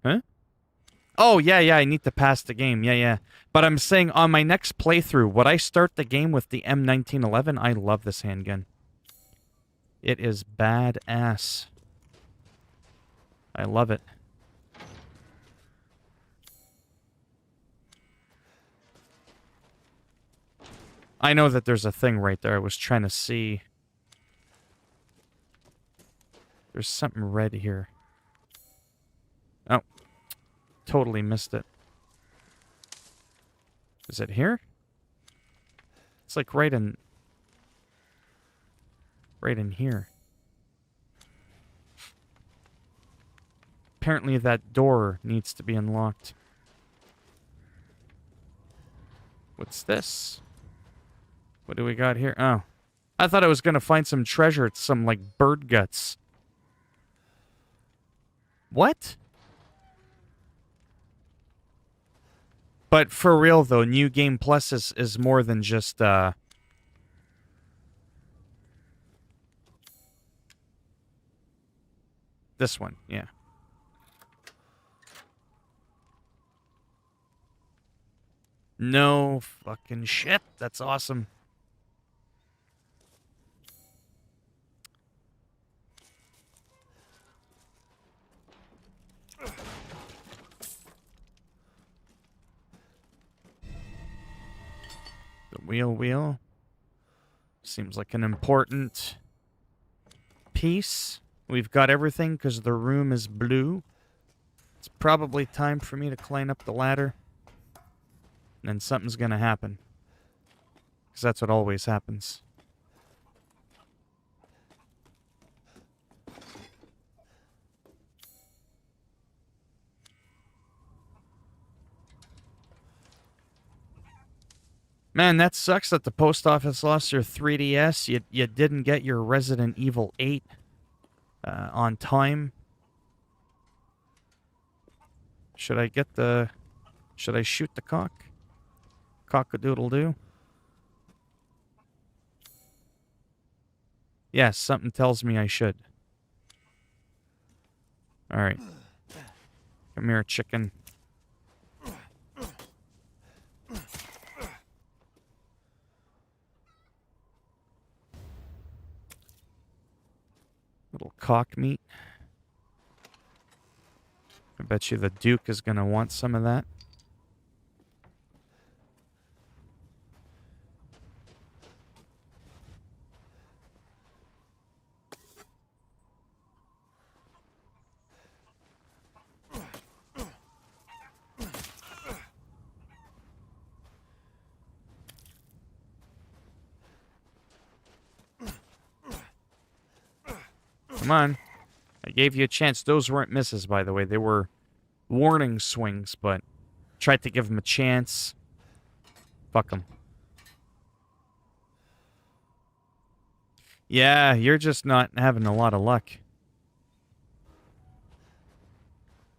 S1: Huh? Oh, yeah, yeah, I need to pass the game. Yeah, yeah. But I'm saying on my next playthrough, would I start the game with the M1911? I love this handgun. It is badass. I love it. I know that there's a thing right there. I was trying to see. There's something red here. Oh. Totally missed it. Is it here? It's like right in here. Apparently that door needs to be unlocked. What's this? What do we got here? Oh. I thought I was going to find some treasure. It's some, like, bird guts. What? But for real, though, New Game Plus is more than just, this one, yeah. No fucking shit. That's awesome. The wheel. Seems like an important piece. We've got everything because the room is blue. It's probably time for me to climb up the ladder. And then something's going to happen. Because that's what always happens. Man, that sucks that the post office lost your 3DS. You didn't get your Resident Evil 8 on time. Should I shoot the cock? Cock-a-doodle-doo? Yes, something tells me I should. Alright. Come here, chicken. Little cock meat. I bet you the Duke is going to want some of that. Come on. I gave you a chance. Those weren't misses, by the way. They were warning swings, but tried to give him a chance. Fuck him. Yeah, you're just not having a lot of luck.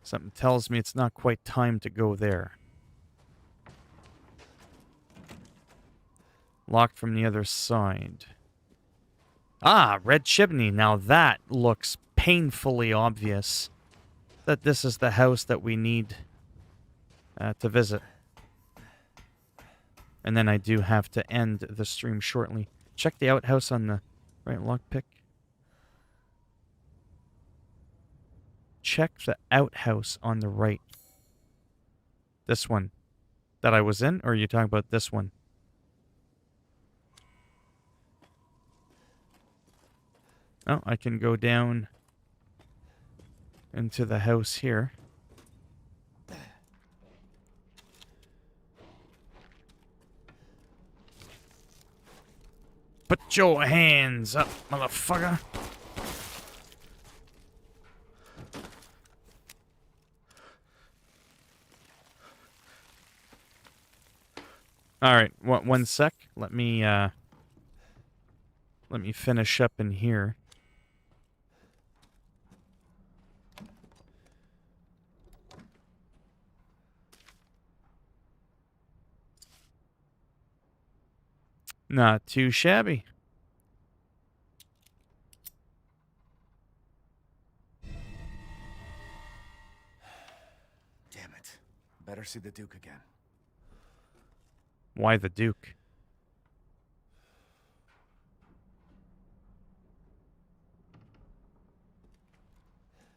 S1: Something tells me it's not quite time to go there. Locked from the other side. Ah, red chimney. Now that looks painfully obvious that this is the house that we need to visit. And then I do have to end the stream shortly. Check the outhouse on the right lockpick. Check the outhouse on the right. This one that I was in, or are you talking about this one? Oh, I can go down into the house here. Put your hands up, motherfucker. All right, one sec. Let me finish up in here. Not too shabby.
S4: Damn it.
S3: Let her see the Duke again.
S1: Why the Duke?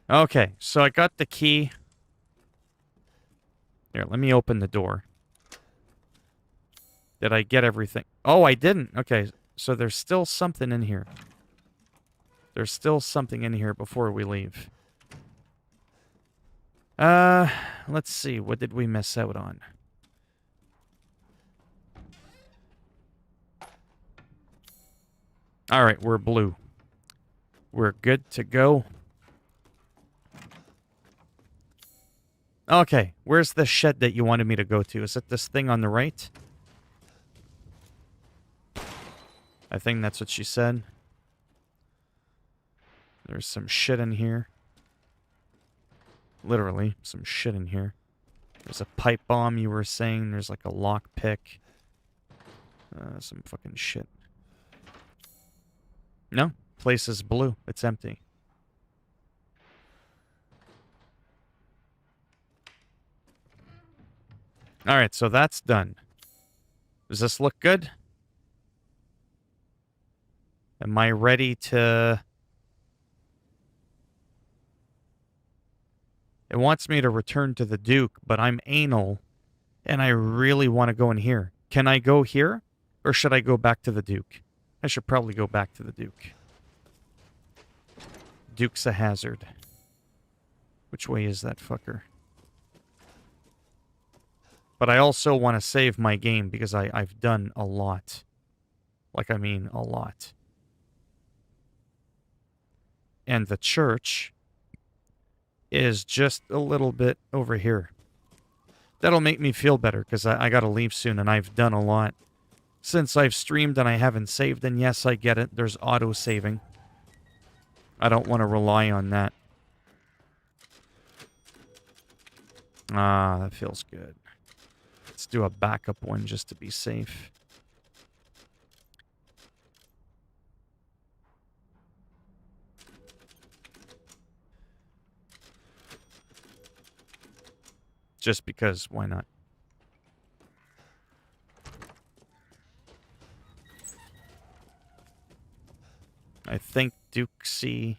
S1: Okay, so I got the key. Here, let me open the door. Did I get everything? Oh, I didn't. Okay, so there's still something in here. There's still something in here before we leave. Let's see. What did we miss out on? All right, we're blue. We're good to go. Okay, where's the shed that you wanted me to go to? Is it this thing on the right? I think that's what she said. There's some shit in here. Literally, some shit in here. There's a pipe bomb you were saying. There's like a lock pick. Some fucking shit. No, place is blue. It's empty. Alright, so that's done. Does this look good? Am I ready to... It wants me to return to the Duke, but I'm anal, and I really want to go in here. Can I go here, or should I go back to the Duke? I should probably go back to the Duke. Duke's a hazard. Which way is that fucker? But I also want to save my game because I've done a lot. Like, I mean, a lot. And the church is just a little bit over here. That'll make me feel better because I gotta leave soon and I've done a lot. Since I've streamed and I haven't saved, and yes, I get it, there's auto-saving. I don't want to rely on that. Ah, that feels good. Let's do a backup one just to be safe. Just because, why not? I think Dukesy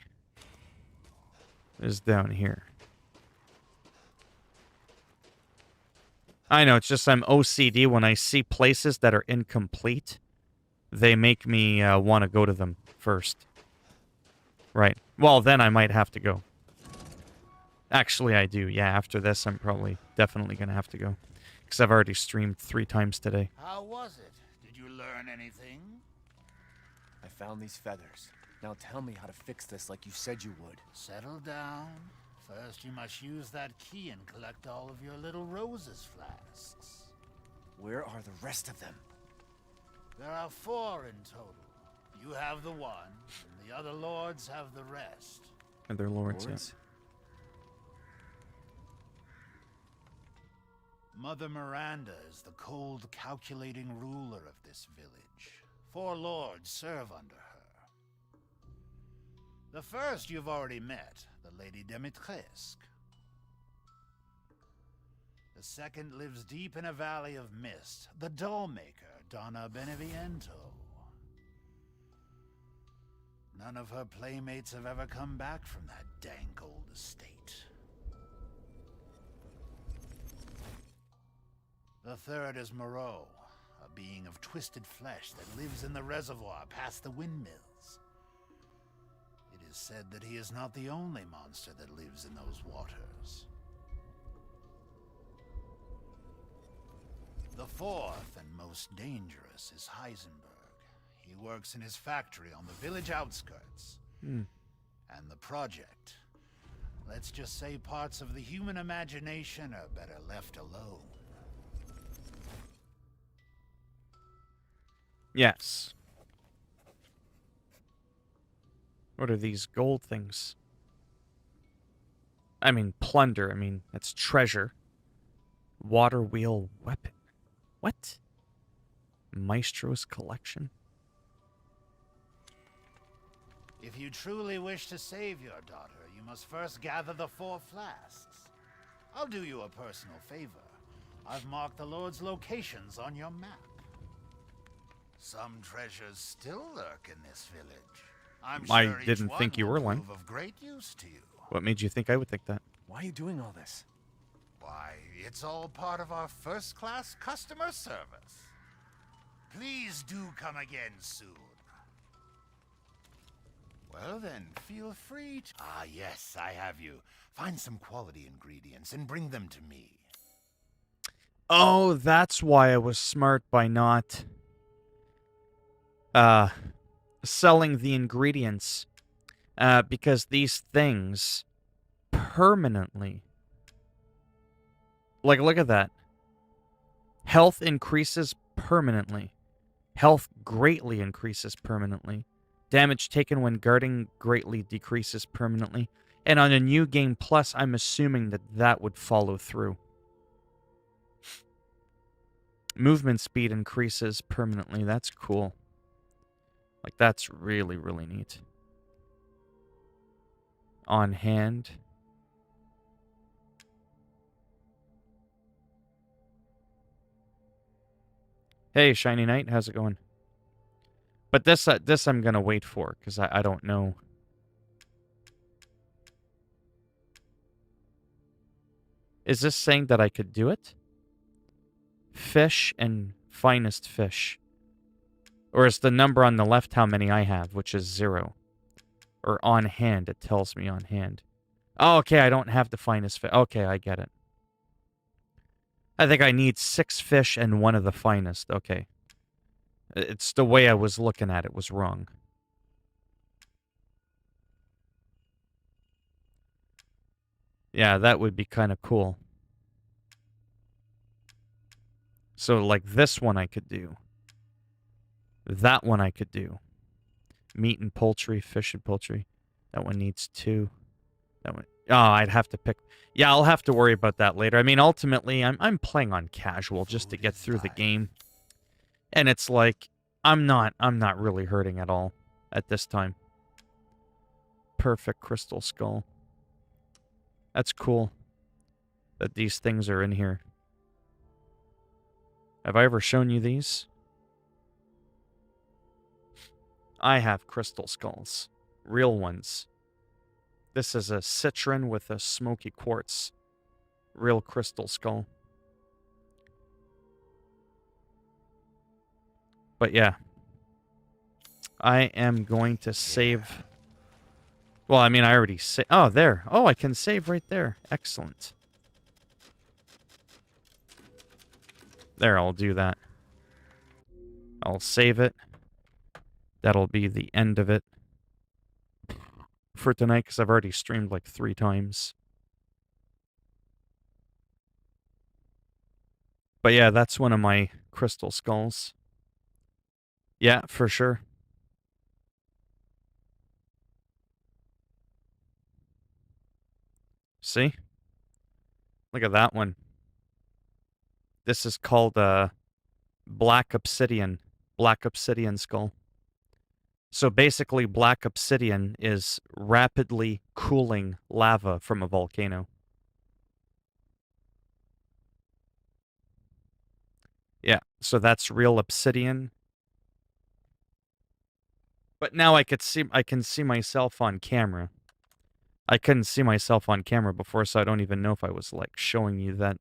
S1: is down here. I know, it's just I'm OCD when I see places that are incomplete. They make me want to go to them first. Right. Well, then I might have to go. Actually, I do. Yeah, after this, I'm probably definitely going to have to go. Because I've already streamed 3 times today.
S4: How was it? Did you learn anything?
S3: I found these feathers. Now tell me how to fix this like you said you would.
S4: Settle down. First, you must use that key and collect all of your little roses flasks.
S3: Where are the rest of them?
S4: There are 4 in total. You have the one, and the other lords have the rest.
S1: And they're lords, yes.
S4: Mother Miranda is the cold, calculating ruler of this village. 4 lords serve under her. The first you've already met, the Lady Dimitrescu. The second lives deep in a valley of mist, the doll-maker, Donna Beneviento. None of her playmates have ever come back from that dank old estate. The third is Moreau, a being of twisted flesh that lives in the reservoir past the windmills. It is said that he is not the only monster that lives in those waters. The fourth and most dangerous is Heisenberg. He works in his factory on the village outskirts. And the project. Let's just say parts of the human imagination are better left alone.
S1: Yes. What are these gold things? I mean, plunder. I mean, that's treasure. Water wheel weapon. What? Maestro's collection?
S4: If you truly wish to save your daughter, you must first gather the 4 flasks. I'll do you a personal favor. I've marked the Lord's locations on your map. Some treasures still lurk in this village. I'm
S1: I
S4: sure each
S1: didn't
S4: one
S1: think you
S4: will
S1: were lying.
S4: prove of great use to you.
S1: What made you think I would think that?
S3: Why are you doing all this?
S4: Why, it's all part of our first-class customer service. Please do come again soon. Well then, feel free to... Ah yes, I have you. Find some quality ingredients and bring them to me.
S1: Oh, that's why I was smart by not selling the ingredients. Because these things permanently... Like, look at that. Health increases permanently. Health greatly increases permanently. Damage taken when guarding greatly decreases permanently. And on a new game plus, I'm assuming that that would follow through. Movement speed increases permanently. That's cool. Like, that's really, really neat. On hand. Hey, Shiny Knight, how's it going? But this I'm gonna wait for, because I don't know. Is this saying that I could do it? Fish and finest fish. Or is the number on the left how many I have, which is 0? Or on hand, it tells me on hand. Oh, okay, I don't have the finest fish. Okay, I get it. I think I need 6 fish and 1 of the finest. Okay. It's the way I was looking at it was wrong. Yeah, that would be kind of cool. So, like, this one I could do. That one I could do. Meat and poultry, fish and poultry. That one needs 2. That one... Oh, I'd have to pick... Yeah, I'll have to worry about that later. I mean, ultimately, I'm playing on casual just to get through the game. And it's like, I'm not really hurting at all at this time. Perfect crystal skull. That's cool that these things are in here. Have I ever shown you these? I have crystal skulls. Real ones. This is a citron with a smoky quartz. Real crystal skull. But yeah. I am going to save... Well, I mean, I already saved... Oh, there. Oh, I can save right there. Excellent. There, I'll do that. I'll save it. That'll be the end of it for tonight, because I've already streamed like 3 times. But yeah, that's one of my crystal skulls. Yeah, for sure. See? Look at that one. This is called black obsidian. Black obsidian skull. So basically, black obsidian is rapidly cooling lava from a volcano. Yeah, so that's real obsidian. But now I can see myself on camera. I couldn't see myself on camera before, so I don't even know if I was like showing you that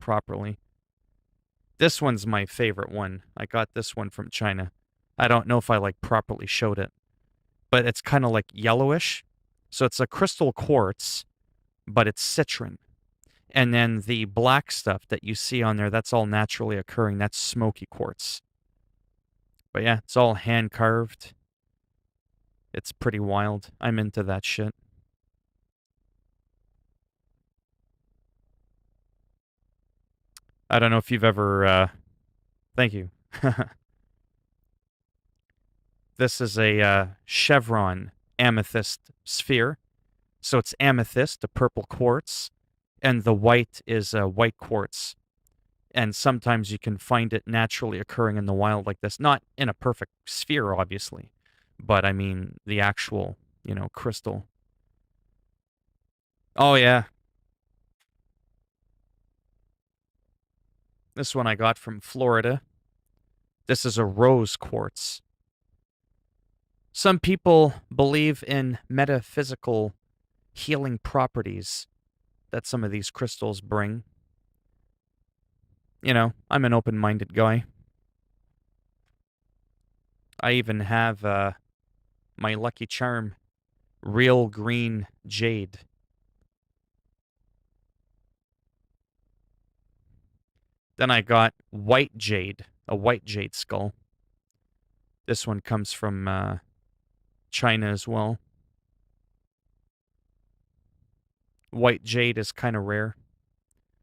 S1: properly. This one's my favorite one. I got this one from China. I don't know if I like properly showed it, but it's kind of like yellowish. So it's a crystal quartz, but it's citron. And then the black stuff that you see on there, that's all naturally occurring. That's smoky quartz. But yeah, it's all hand carved. It's pretty wild. I'm into that shit. I don't know if you've ever... Thank you. This is a chevron amethyst sphere. So it's amethyst, a purple quartz, and the white is a white quartz. And sometimes you can find it naturally occurring in the wild like this. Not in a perfect sphere, obviously, but I mean the actual, crystal. Oh, yeah. This one I got from Florida. This is a rose quartz. Some people believe in metaphysical healing properties that some of these crystals bring. You know, I'm an open-minded guy. I even have my lucky charm, real green jade. Then I got white jade, a white jade skull. This one comes from China as well. White jade is kind of rare.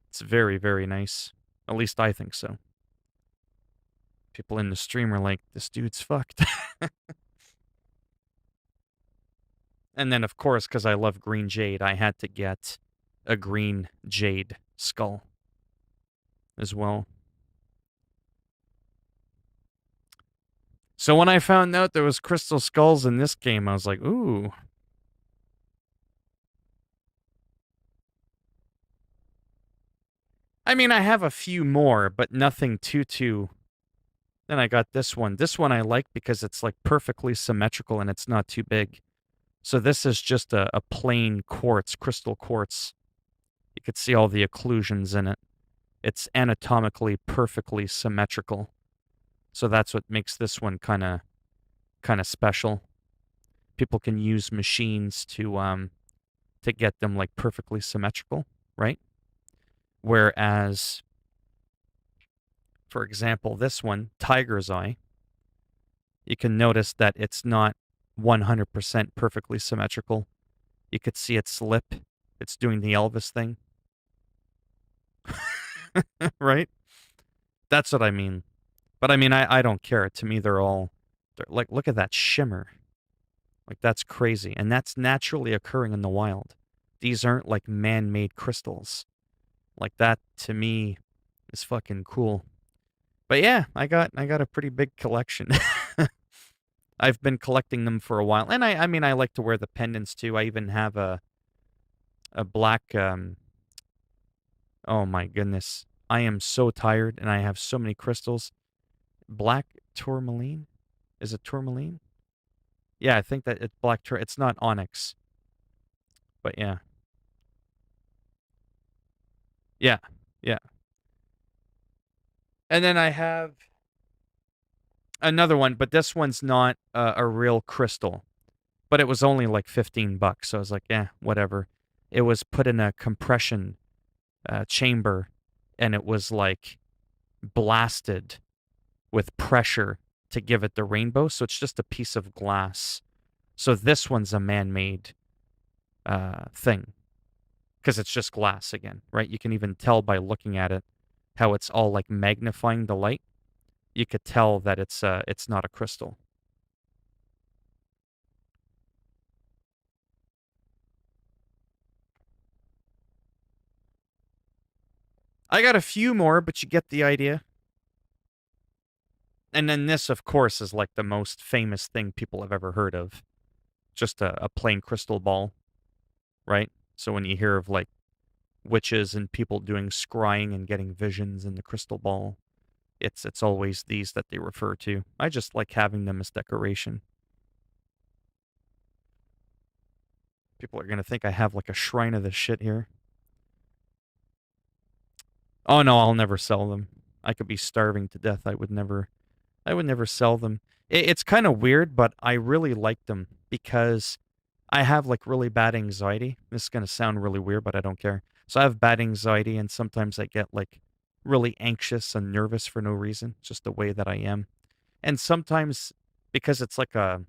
S1: It's very, very nice. At least I think so. People in the stream are like, this dude's fucked. And then, of course, because I love green jade, I had to get a green jade skull as well. So when I found out there was crystal skulls in this game, I was like, ooh. I mean, I have a few more, but nothing too. Then I got this one. This one I like because it's like perfectly symmetrical and it's not too big. So this is just a plain quartz, crystal quartz. You could see all the occlusions in it. It's anatomically perfectly symmetrical. So that's what makes this one kind of special. People can use machines to get them like perfectly symmetrical, right? Whereas, for example, this one, Tiger's Eye, you can notice that it's not 100% perfectly symmetrical. You could see its lip. It's doing the Elvis thing. Right? That's what I mean. But I mean, I don't care. To me, they're like, look at that shimmer. Like, that's crazy. And that's naturally occurring in the wild. These aren't like man-made crystals. Like, that, to me, is fucking cool. But yeah, I got a pretty big collection. I've been collecting them for a while. And I mean, I like to wear the pendants too. I even have a black, oh my goodness. I am so tired and I have so many crystals. Black tourmaline? Is it tourmaline? Yeah, I think that it's black it's not onyx. But yeah. Yeah. Yeah. And then I have another one, but this one's not a real crystal. But it was only like $15, so I was like, yeah, whatever. It was put in a compression chamber, and it was like blasted with pressure to give it the rainbow. So it's just a piece of glass. So this one's a man-made thing because it's just glass again, right? You can even tell by looking at it how it's all like magnifying the light. You could tell that it's not a crystal. I got a few more, but you get the idea. And then this, of course, is like the most famous thing people have ever heard of. Just a plain crystal ball, right? So when you hear of like witches and people doing scrying and getting visions in the crystal ball, it's always these that they refer to. I just like having them as decoration. People are going to think I have like a shrine of this shit here. Oh no, I'll never sell them. I could be starving to death. I would never sell them. It's kind of weird, but I really like them because I have like really bad anxiety. This is going to sound really weird, but I don't care. So I have bad anxiety, and sometimes I get like really anxious and nervous for no reason, just the way that I am. And sometimes because it's like I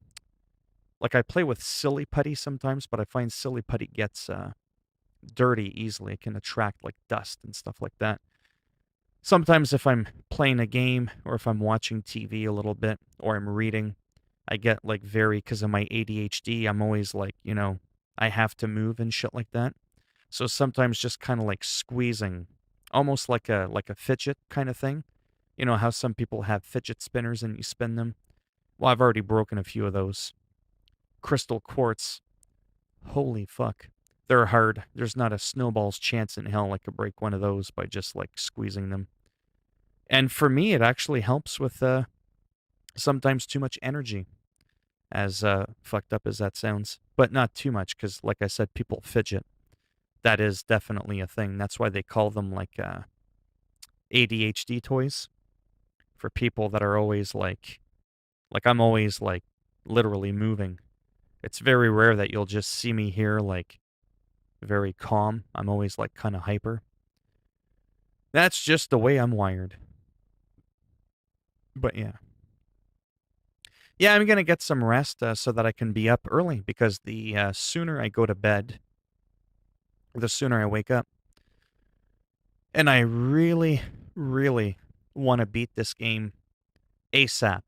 S1: play with silly putty sometimes, but I find silly putty gets dirty easily. It can attract like dust and stuff like that. Sometimes if I'm playing a game or if I'm watching TV a little bit or I'm reading, I get like because of my ADHD, I'm always like, I have to move and shit like that. So sometimes just kind of like squeezing, almost like a fidget kind of thing. You know how some people have fidget spinners and you spin them? Well, I've already broken a few of those. Crystal quartz. Holy fuck. They're hard. There's not a snowball's chance in hell I could break one of those by just like squeezing them. And for me, it actually helps with sometimes too much energy, as fucked up as that sounds. But not too much, because, like I said, people fidget. That is definitely a thing. That's why they call them like ADHD toys for people that are always like I'm always like literally moving. It's very rare that you'll just see me here like very calm. I'm always like kind of hyper. That's just the way I'm wired. But yeah. Yeah, I'm going to get some rest so that I can be up early because the sooner I go to bed, the sooner I wake up. And I really, really want to beat this game ASAP.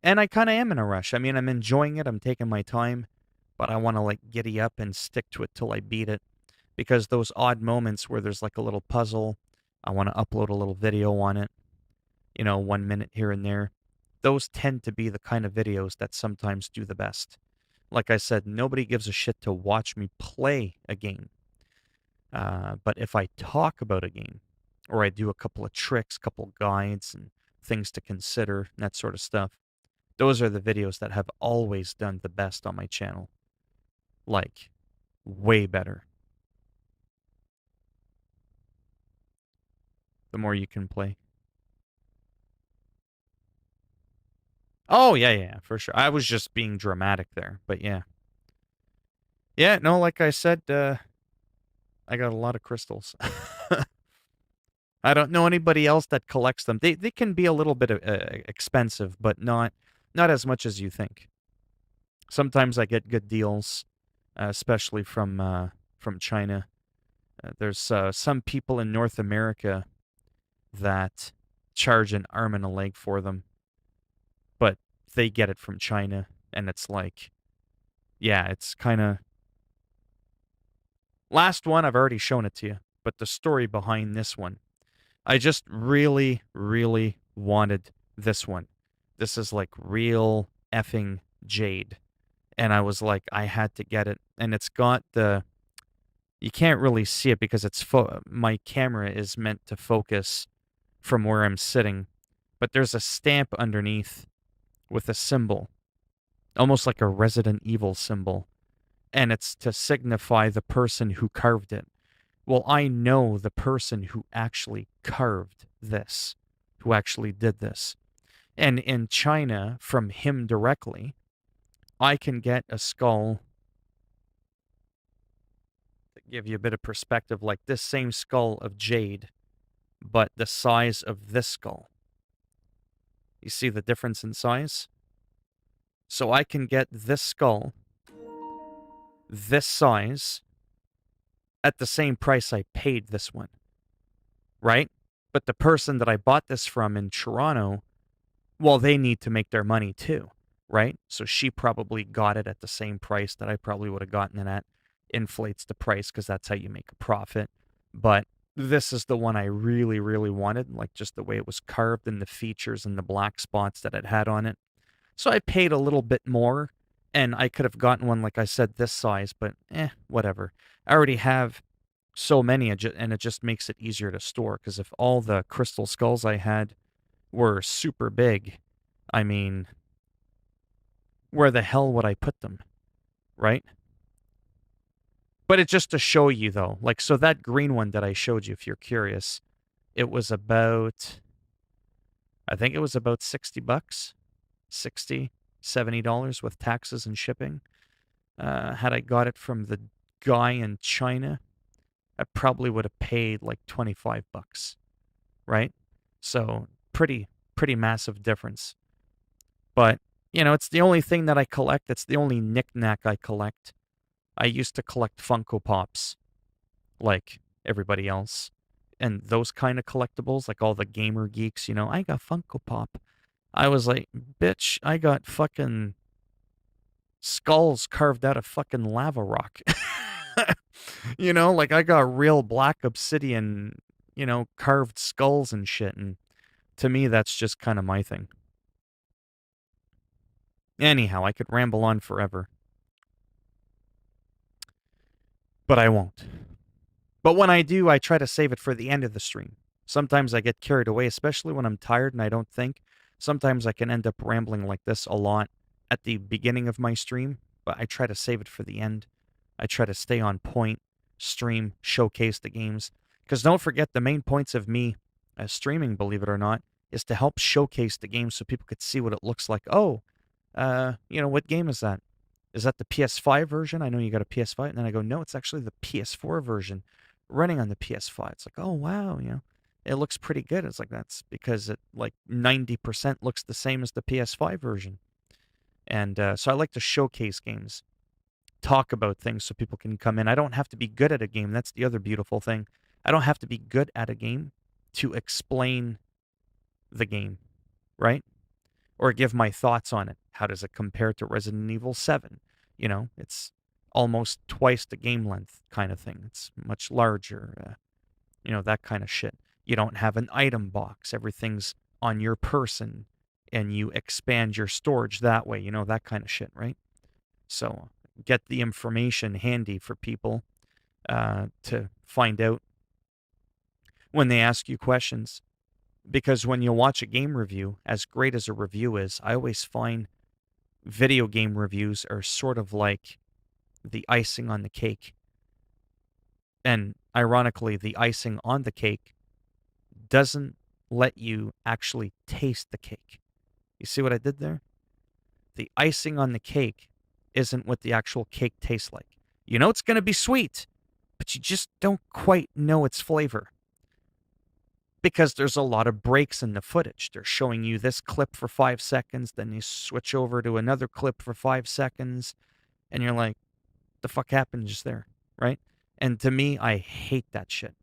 S1: And I kind of am in a rush. I mean, I'm enjoying it. I'm taking my time, but I want to like giddy up and stick to it till I beat it because those odd moments where there's like a little puzzle, I want to upload a little video on it, 1 minute here and there. Those tend to be the kind of videos that sometimes do the best. Like I said, nobody gives a shit to watch me play a game. But if I talk about a game, or I do a couple of tricks, couple guides, and things to consider, and that sort of stuff, those are the videos that have always done the best on my channel. Like, way better. The more you can play. Oh, yeah, for sure. I was just being dramatic there, but yeah. Yeah, no, like I said, I got a lot of crystals. I don't know anybody else that collects them. They can be a little bit expensive, but not as much as you think. Sometimes I get good deals, especially from China. There's some people in North America that charge an arm and a leg for them, but they get it from China, and it's like, yeah, it's kind of. Last one, I've already shown it to you, but the story behind this one, I just really, really wanted this one. This is like real effing jade. And I was like, I had to get it. And it's got you can't really see it because my camera is meant to focus from where I'm sitting. But there's a stamp underneath with a symbol, almost like a Resident Evil symbol. And it's to signify the person who carved it. Well, I know the person who actually carved this, who actually did this. And in China, from him directly, I can get a skull to give you a bit of perspective, like this same skull of jade, but the size of this skull. You see the difference in size? So I can get this skull, this size, at the same price I paid this one, right? But the person that I bought this from in Toronto, well, they need to make their money too, right? So she probably got it at the same price that I probably would have gotten it at. Inflates the price because that's how you make a profit. But this is the one I really, really wanted, like just the way it was carved and the features and the black spots that it had on it. So I paid a little bit more, and I could have gotten one, like I said, this size, but whatever. I already have so many, and it just makes it easier to store, because if all the crystal skulls I had were super big, I mean, where the hell would I put them, right? But it's just to show you, though. Like, so that green one that I showed you, if you're curious, it was about, I think it was about $60, $60, $70 with taxes and shipping. Had I got it from the guy in China, I probably would have paid like $25, right? So pretty massive difference. But, it's the only thing that I collect. It's the only knick-knack I collect. I used to collect Funko Pops, like everybody else. And those kind of collectibles, like all the gamer geeks, I got Funko Pop. I was like, bitch, I got fucking skulls carved out of fucking lava rock. Like I got real black obsidian, carved skulls and shit. And to me, that's just kind of my thing. Anyhow, I could ramble on forever. But I won't. But when I do, I try to save it for the end of the stream. Sometimes I get carried away, especially when I'm tired and I don't think. Sometimes I can end up rambling like this a lot at the beginning of my stream, but I try to save it for the end. I try to stay on point, stream, showcase the games. Because don't forget, the main points of me streaming, believe it or not, is to help showcase the game so people could see what it looks like. Oh, what game is that? Is that the PS5 version? I know you got a PS5. And then I go, no, it's actually the PS4 version running on the PS5. It's like, oh, wow, it looks pretty good. It's like, that's because it like 90% looks the same as the PS5 version. And so I like to showcase games, talk about things so people can come in. I don't have to be good at a game. That's the other beautiful thing. I don't have to be good at a game to explain the game, right? Or give my thoughts on it. How does it compare to Resident Evil 7? It's almost twice the game length kind of thing. It's much larger, that kind of shit. You don't have an item box. Everything's on your person and you expand your storage that way, that kind of shit, right? So get the information handy for people to find out when they ask you questions. Because when you watch a game review, as great as a review is, I always find video game reviews are sort of like the icing on the cake. And ironically, the icing on the cake doesn't let you actually taste the cake. You see what I did there? The icing on the cake isn't what the actual cake tastes like. You know it's going to be sweet, but you just don't quite know its flavor. Because there's a lot of breaks in the footage. They're showing you this clip for 5 seconds, then you switch over to another clip for 5 seconds, and you're like, the fuck happened just there, right? And to me, I hate that shit.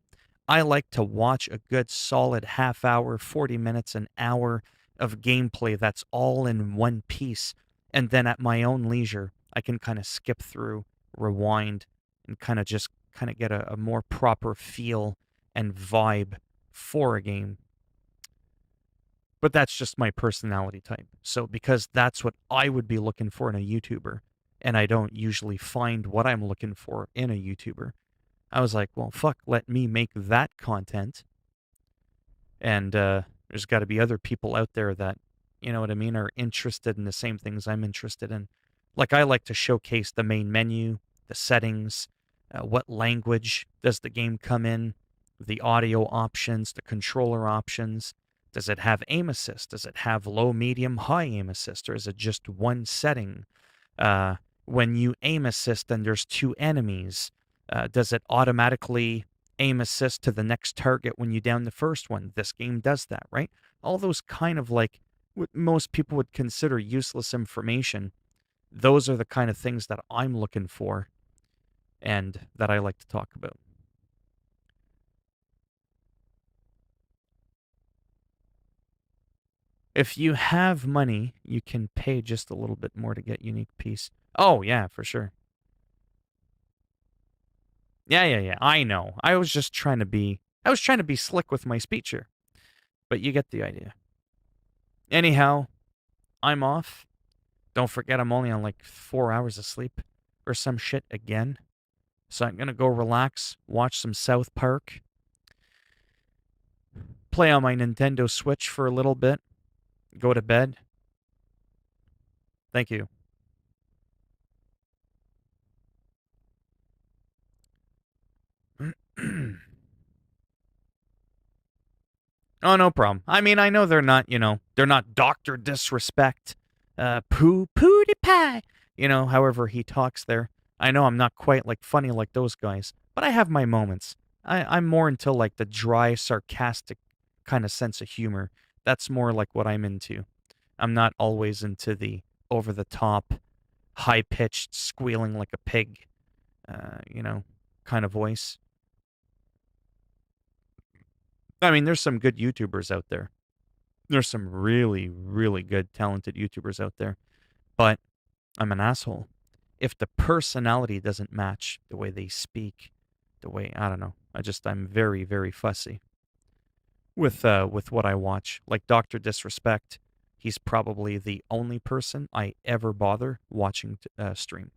S1: I like to watch a good solid half hour, 40 minutes, an hour of gameplay that's all in one piece. And then at my own leisure, I can kind of skip through, rewind, and kind of get a more proper feel and vibe for a game. But that's just my personality type. So because that's what I would be looking for in a YouTuber, and I don't usually find what I'm looking for in a YouTuber, I was like, well, fuck, let me make that content. And there's got to be other people out there that, you know what I mean, are interested in the same things I'm interested in. Like I like to showcase the main menu, the settings, what language does the game come in, the audio options, the controller options. Does it have aim assist? Does it have low, medium, high aim assist? Or is it just one setting? When you aim assist and there's two enemies, does it automatically aim assist to the next target when you down the first one? This game does that, right? All those kind of like what most people would consider useless information. Those are the kind of things that I'm looking for and that I like to talk about. If you have money, you can pay just a little bit more to get unique piece. Oh, yeah, for sure. Yeah. I know. I was trying to be slick with my speech here. But you get the idea. Anyhow, I'm off. Don't forget I'm only on like 4 hours of sleep or some shit again. So I'm going to go relax, watch some South Park, play on my Nintendo Switch for a little bit, go to bed. Thank you. Oh, no problem. I mean, I know they're not, they're not Dr. Disrespect, pooty pie, however he talks there. I know I'm not quite like funny like those guys, but I have my moments. I'm more into like the dry, sarcastic kind of sense of humor. That's more like what I'm into. I'm not always into the over the top, high pitched, squealing like a pig, kind of voice. I mean, there's some good YouTubers out there. There's some really, really good, talented YouTubers out there. But I'm an asshole. If the personality doesn't match the way they speak, the way, I don't know. I'm very, very fussy with what I watch. Like Dr. Disrespect, he's probably the only person I ever bother watching stream.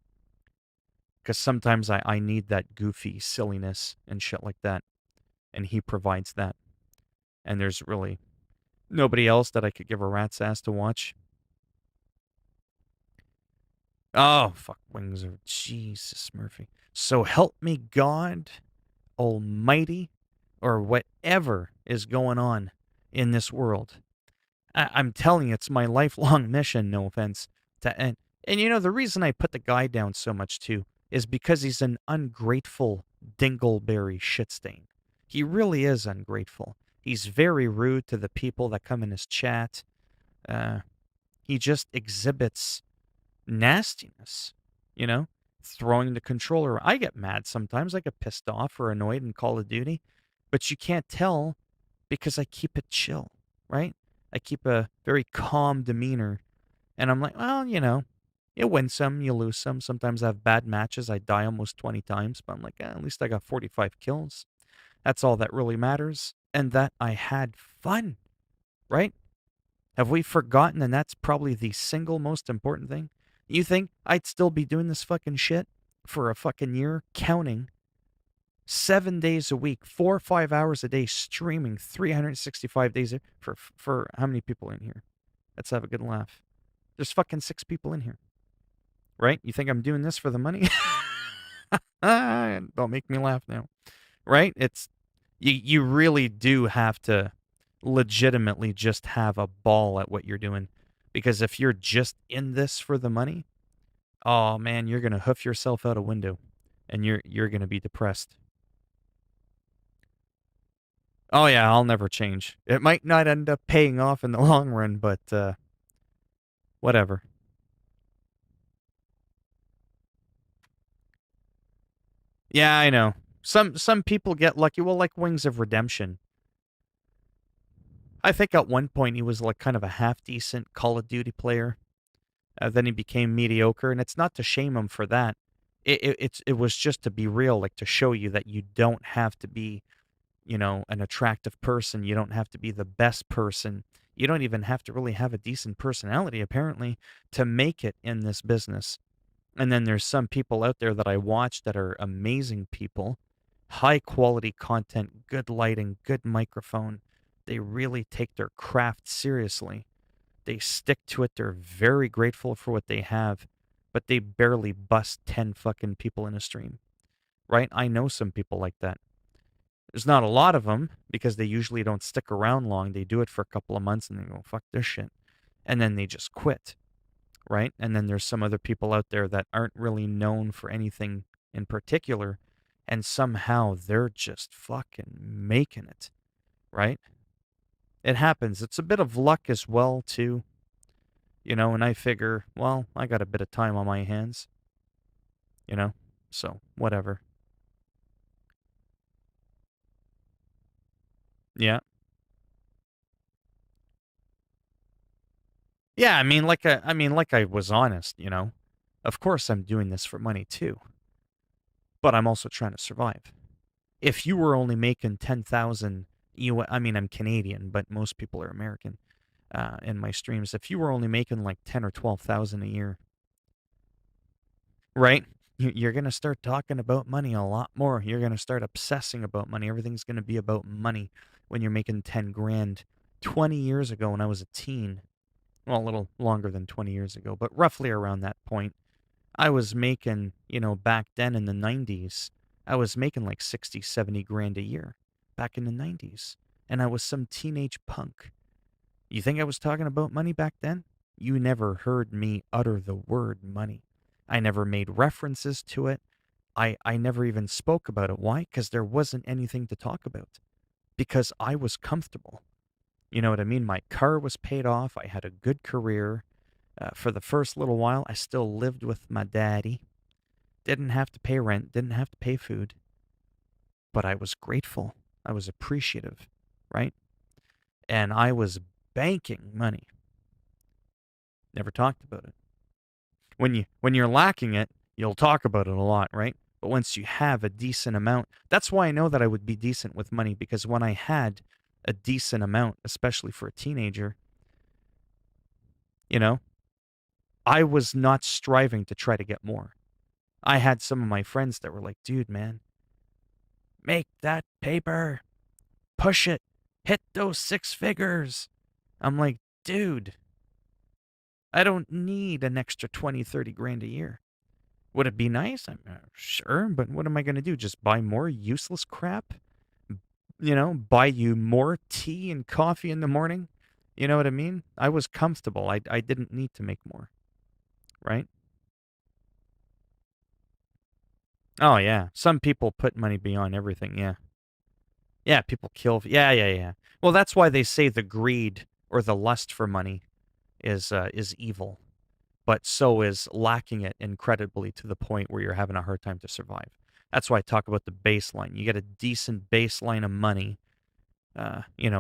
S1: Because sometimes I need that goofy silliness and shit like that. And he provides that. and there's really nobody else that I could give a rat's ass to watch. Oh, fuck, Wings of Jesus, Murphy. So help me God Almighty, or whatever is going on in this world. I'm telling you, it's my lifelong mission, no offense. And you know, the reason I put the guy down so much too is because he's an ungrateful dingleberry shitstain. He really is ungrateful. He's very rude to the people that come in his chat. He just exhibits nastiness, you know? Throwing the controller. I get mad sometimes. I get pissed off or annoyed in Call of Duty, but you can't tell because I keep it chill, right? I keep a very calm demeanor, and I'm like, well, you know, you win some, you lose some. Sometimes I have bad matches. I die almost 20 times, but I'm like, at least I got 45 kills. That's all that really matters, and that I had fun, right? Have we forgotten? And that's probably the single most important thing. You think I'd still be doing this fucking shit for a fucking year, counting 7 days a week, 4 or 5 hours a day, streaming 365 days for how many people in here? Let's have a good laugh. There's fucking 6 people in here, right? You think I'm doing this for the money? Don't make me laugh now, right? It's you really do have to legitimately just have a ball at what you're doing. Because if you're just in this for the money, oh man, you're gonna hoof yourself out a window, and you're gonna be depressed. Oh yeah, I'll never change. It might not end up paying off in the long run, but whatever. Yeah, I know. Some people get lucky. Well, like Wings of Redemption. I think at one point he was like kind of a half decent Call of Duty player. Then he became mediocre, and it's not to shame him for that. It was just to be real, like to show you that you don't have to be, you know, an attractive person. You don't have to be the best person. You don't even have to really have a decent personality, apparently, to make it in this business. And then there's some people out there that I watch that are amazing people, high quality content, good lighting, good microphone. They really take their craft seriously. They stick to it. They're very grateful for what they have, but they barely bust 10 fucking people in a stream, right? I know some people like that. There's not a lot of them because they usually don't stick around long. They do it for a couple of months and they go, fuck this shit. And then they just quit, right? And then there's some other people out there that aren't really known for anything in particular, and somehow they're just fucking making it, right? It happens. It's a bit of luck as well, too. You know, and I figure, well, I got a bit of time on my hands. You know? So, whatever. Yeah. Yeah, like I was honest, you know. Of course I'm doing this for money too, but I'm also trying to survive. If you were only making 10,000 I'm Canadian, but most people are American in my streams. If you were only making like 10 or 12,000 a year, right? You're going to start talking about money a lot more. You're going to start obsessing about money. Everything's going to be about money when you're making 10 grand. 20 years ago when I was a teen, well, a little longer than 20 years ago, but roughly around that point, I was making, you know, back then in the 90s, I was making like 60, 70 grand a year back in the 90s. And I was some teenage punk. You think I was talking about money back then? You never heard me utter the word money. I never made references to it. I never even spoke about it. Why? Because there wasn't anything to talk about. Because I was comfortable. You know what I mean? My car was paid off. I had a good career. For the first little while, I still lived with my daddy. Didn't have to pay rent, didn't have to pay food. But I was grateful. I was appreciative, right? And I was banking money. Never talked about it. When you're lacking it, you'll talk about it a lot, right? But once you have a decent amount, that's why I know that I would be decent with money, because when I had a decent amount, especially for a teenager, you know, I was not striving to try to get more. I had some of my friends that were like, dude, man, make that paper, push it, hit those 6 figures. I'm like, dude, I don't need an extra 20, 30 grand a year. Would it be nice? I'm sure, but what am I going to do? Just buy more useless crap? You know, buy you more tea and coffee in the morning? You know what I mean? I was comfortable. I didn't need to make more, right? Oh, yeah. Some people put money beyond everything, yeah. Yeah, people kill. Yeah. Well, that's why they say the greed or the lust for money is evil, but so is lacking it incredibly to the point where you're having a hard time to survive. That's why I talk about the baseline. You get a decent baseline of money,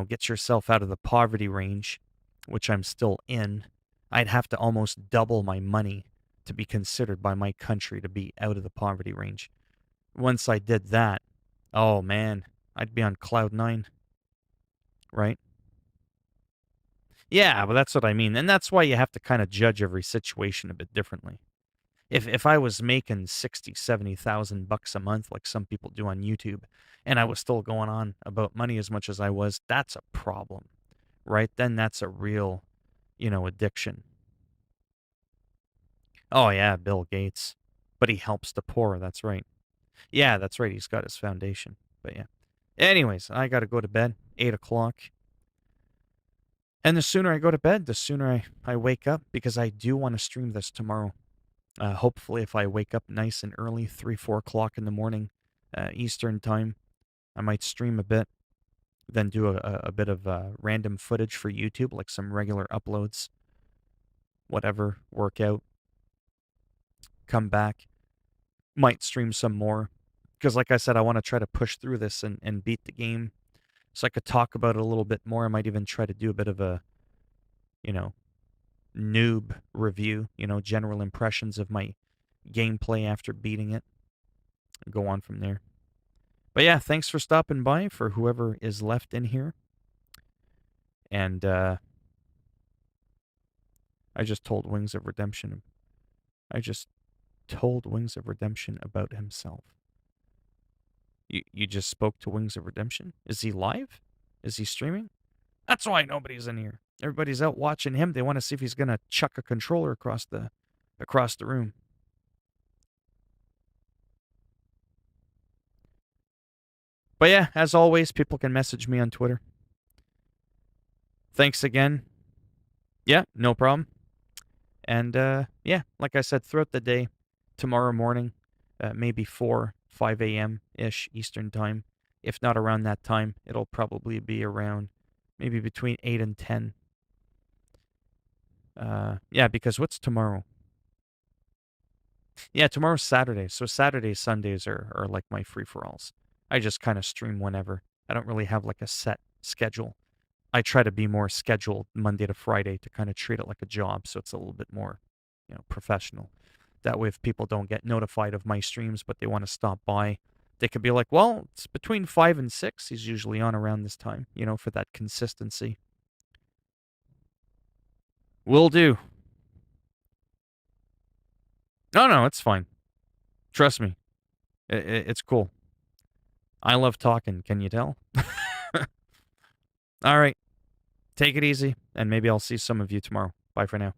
S1: get yourself out of the poverty range, which I'm still in. I'd have to almost double my money to be considered by my country to be out of the poverty range. Once I did that, oh man, I'd be on cloud 9, right? Yeah, but that's what I mean. And that's why you have to kind of judge every situation a bit differently. If I was making 60, 70,000 bucks a month like some people do on YouTube, and I was still going on about money as much as I was, that's a problem, right? Then that's a real, addiction. Oh yeah, Bill Gates. But he helps the poor, that's right. Yeah, that's right. He's got his foundation. But yeah. Anyways, I got to go to bed, 8 o'clock. And the sooner I go to bed, the sooner I wake up, because I do want to stream this tomorrow. Hopefully, if I wake up nice and early, 3, 4 o'clock in the morning, Eastern time, I might stream a bit, then do a bit of random footage for YouTube, like some regular uploads, whatever, workout, come back, might stream some more. Because like I said, I want to try to push through this and beat the game. So I could talk about it a little bit more. I might even try to do a bit of a, noob review, general impressions of my gameplay after beating it. Go on from there. But yeah, thanks for stopping by for whoever is left in here. And I just told Wings of Redemption. I just told Wings of Redemption about himself. You just spoke to Wings of Redemption? Is he live? Is he streaming? That's why nobody's in here. Everybody's out watching him. They want to see if he's going to chuck a controller across the room. But yeah, as always, people can message me on Twitter. Thanks again. Yeah, no problem. And yeah, like I said, throughout the day, tomorrow morning, maybe 4, 5 a.m.-ish Eastern time. If not around that time, it'll probably be around maybe between 8 and 10. Yeah, because what's tomorrow? Yeah, tomorrow's Saturday. So Saturdays, Sundays are like my free-for-alls. I just kind of stream whenever. I don't really have like a set schedule. I try to be more scheduled Monday to Friday to kind of treat it like a job, so it's a little bit more, professional. That way, if people don't get notified of my streams, but they want to stop by, they could be like, well, it's between 5 and 6. He's usually on around this time, for that consistency. Will do. No, it's fine. Trust me. It's cool. I love talking, can you tell? All right. Take it easy, and maybe I'll see some of you tomorrow. Bye for now.